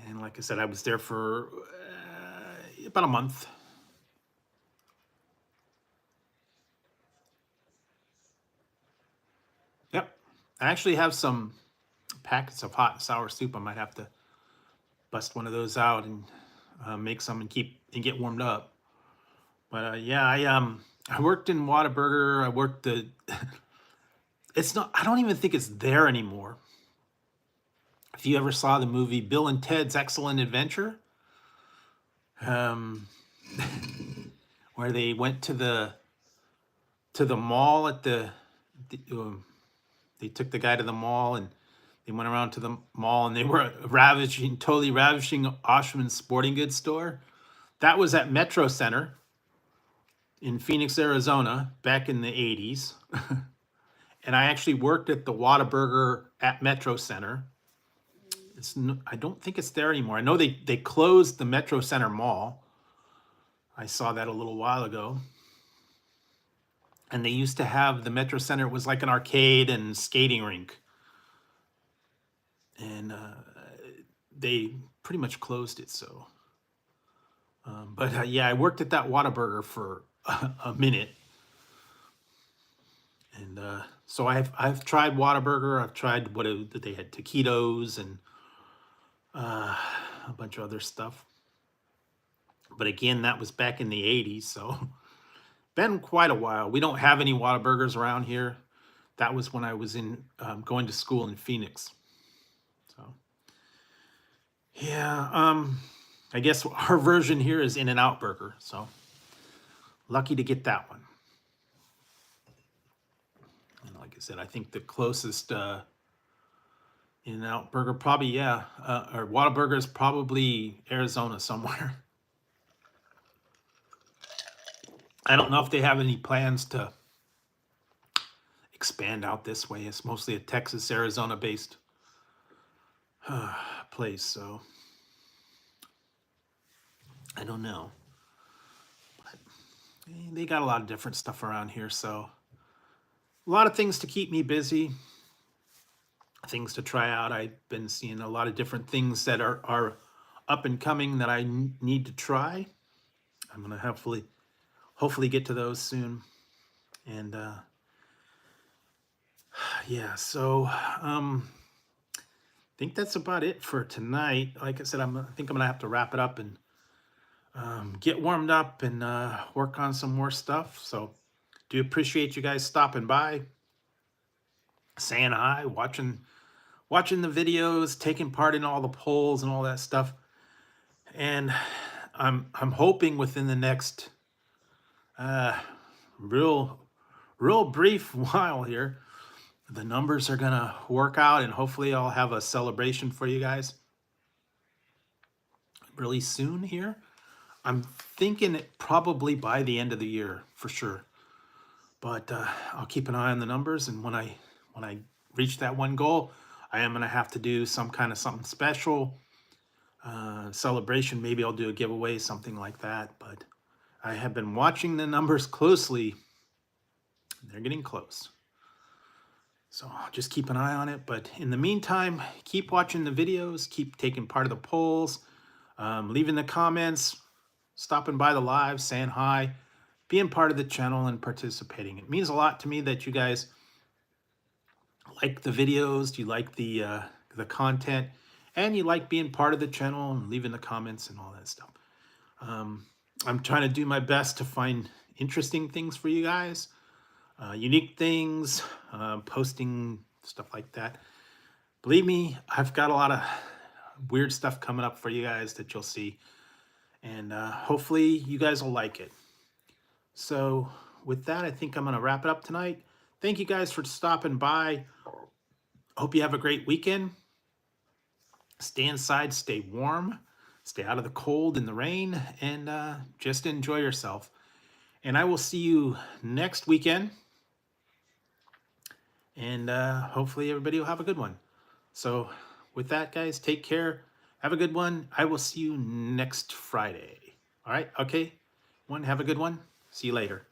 And like I said, I was there for about a month. Yep. I actually have some packets of hot and sour soup. I might have to bust one of those out and make some and get warmed up. But yeah, I worked in Whataburger. I worked the. It's not. I don't even think it's there anymore. If you ever saw the movie Bill and Ted's Excellent Adventure, where they went to the mall at they took the guy to the mall and they went around to the mall and they were totally ravishing Oshman's sporting goods store. That was at Metro Center in Phoenix, Arizona, back in the 80s. And I actually worked at the Whataburger at Metro Center. I don't think it's there anymore. I know they closed the Metro Center Mall. I saw that a little while ago. And they used to have the Metro Center. It was like an arcade and skating rink. And they pretty much closed it. So, but yeah, I worked at that Whataburger for a minute. And so I've tried Whataburger. I've tried they had taquitos and a bunch of other stuff. But again, that was back in the 80s, so been quite a while. We don't have any Whataburgers around here. That was when I was going to school in Phoenix. So yeah, I guess our version here is In-N-Out Burger. So lucky to get that one. And like I said, I think the closest In-N-Out Burger probably, or Whataburger is probably Arizona somewhere. I don't know if they have any plans to expand out this way. It's mostly a Texas, Arizona-based place, so I don't know. But they got a lot of different stuff around here, so a lot of things to keep me busy, things to try out. I've been seeing a lot of different things that are up and coming that I need to try. I'm going to hopefully get to those soon. And yeah, so I think that's about it for tonight. Like I said, I think I'm gonna have to wrap it up and get warmed up and work on some more stuff. So do appreciate you guys stopping by, saying hi, watching the videos, taking part in all the polls and all that stuff. And I'm hoping within the next real brief while here, the numbers are gonna work out, and hopefully I'll have a celebration for you guys really soon here. I'm thinking it probably by the end of the year for sure. But I'll keep an eye on the numbers, and when I reach that one goal, I am gonna have to do some kind of something special, celebration. Maybe I'll do a giveaway, something like that. But I have been watching the numbers closely. They're getting close. So just keep an eye on it. But in the meantime, keep watching the videos, keep taking part of the polls, leaving the comments, stopping by the live, saying hi, being part of the channel and participating. It means a lot to me that you guys like the videos, you like the content, and you like being part of the channel and leaving the comments and all that stuff. I'm trying to do my best to find interesting things for you guys, unique things, posting stuff like that. Believe me, I've got a lot of weird stuff coming up for you guys that you'll see, and hopefully you guys will like it. So with that, I think I'm going to wrap it up tonight. Thank you guys for stopping by. Hope you have a great weekend. Stay inside, stay warm, stay out of the cold and the rain, and just enjoy yourself. And I will see you next weekend. And hopefully everybody will have a good one. So with that, guys, take care. Have a good one. I will see you next Friday. All right? Okay? Have a good one. See you later.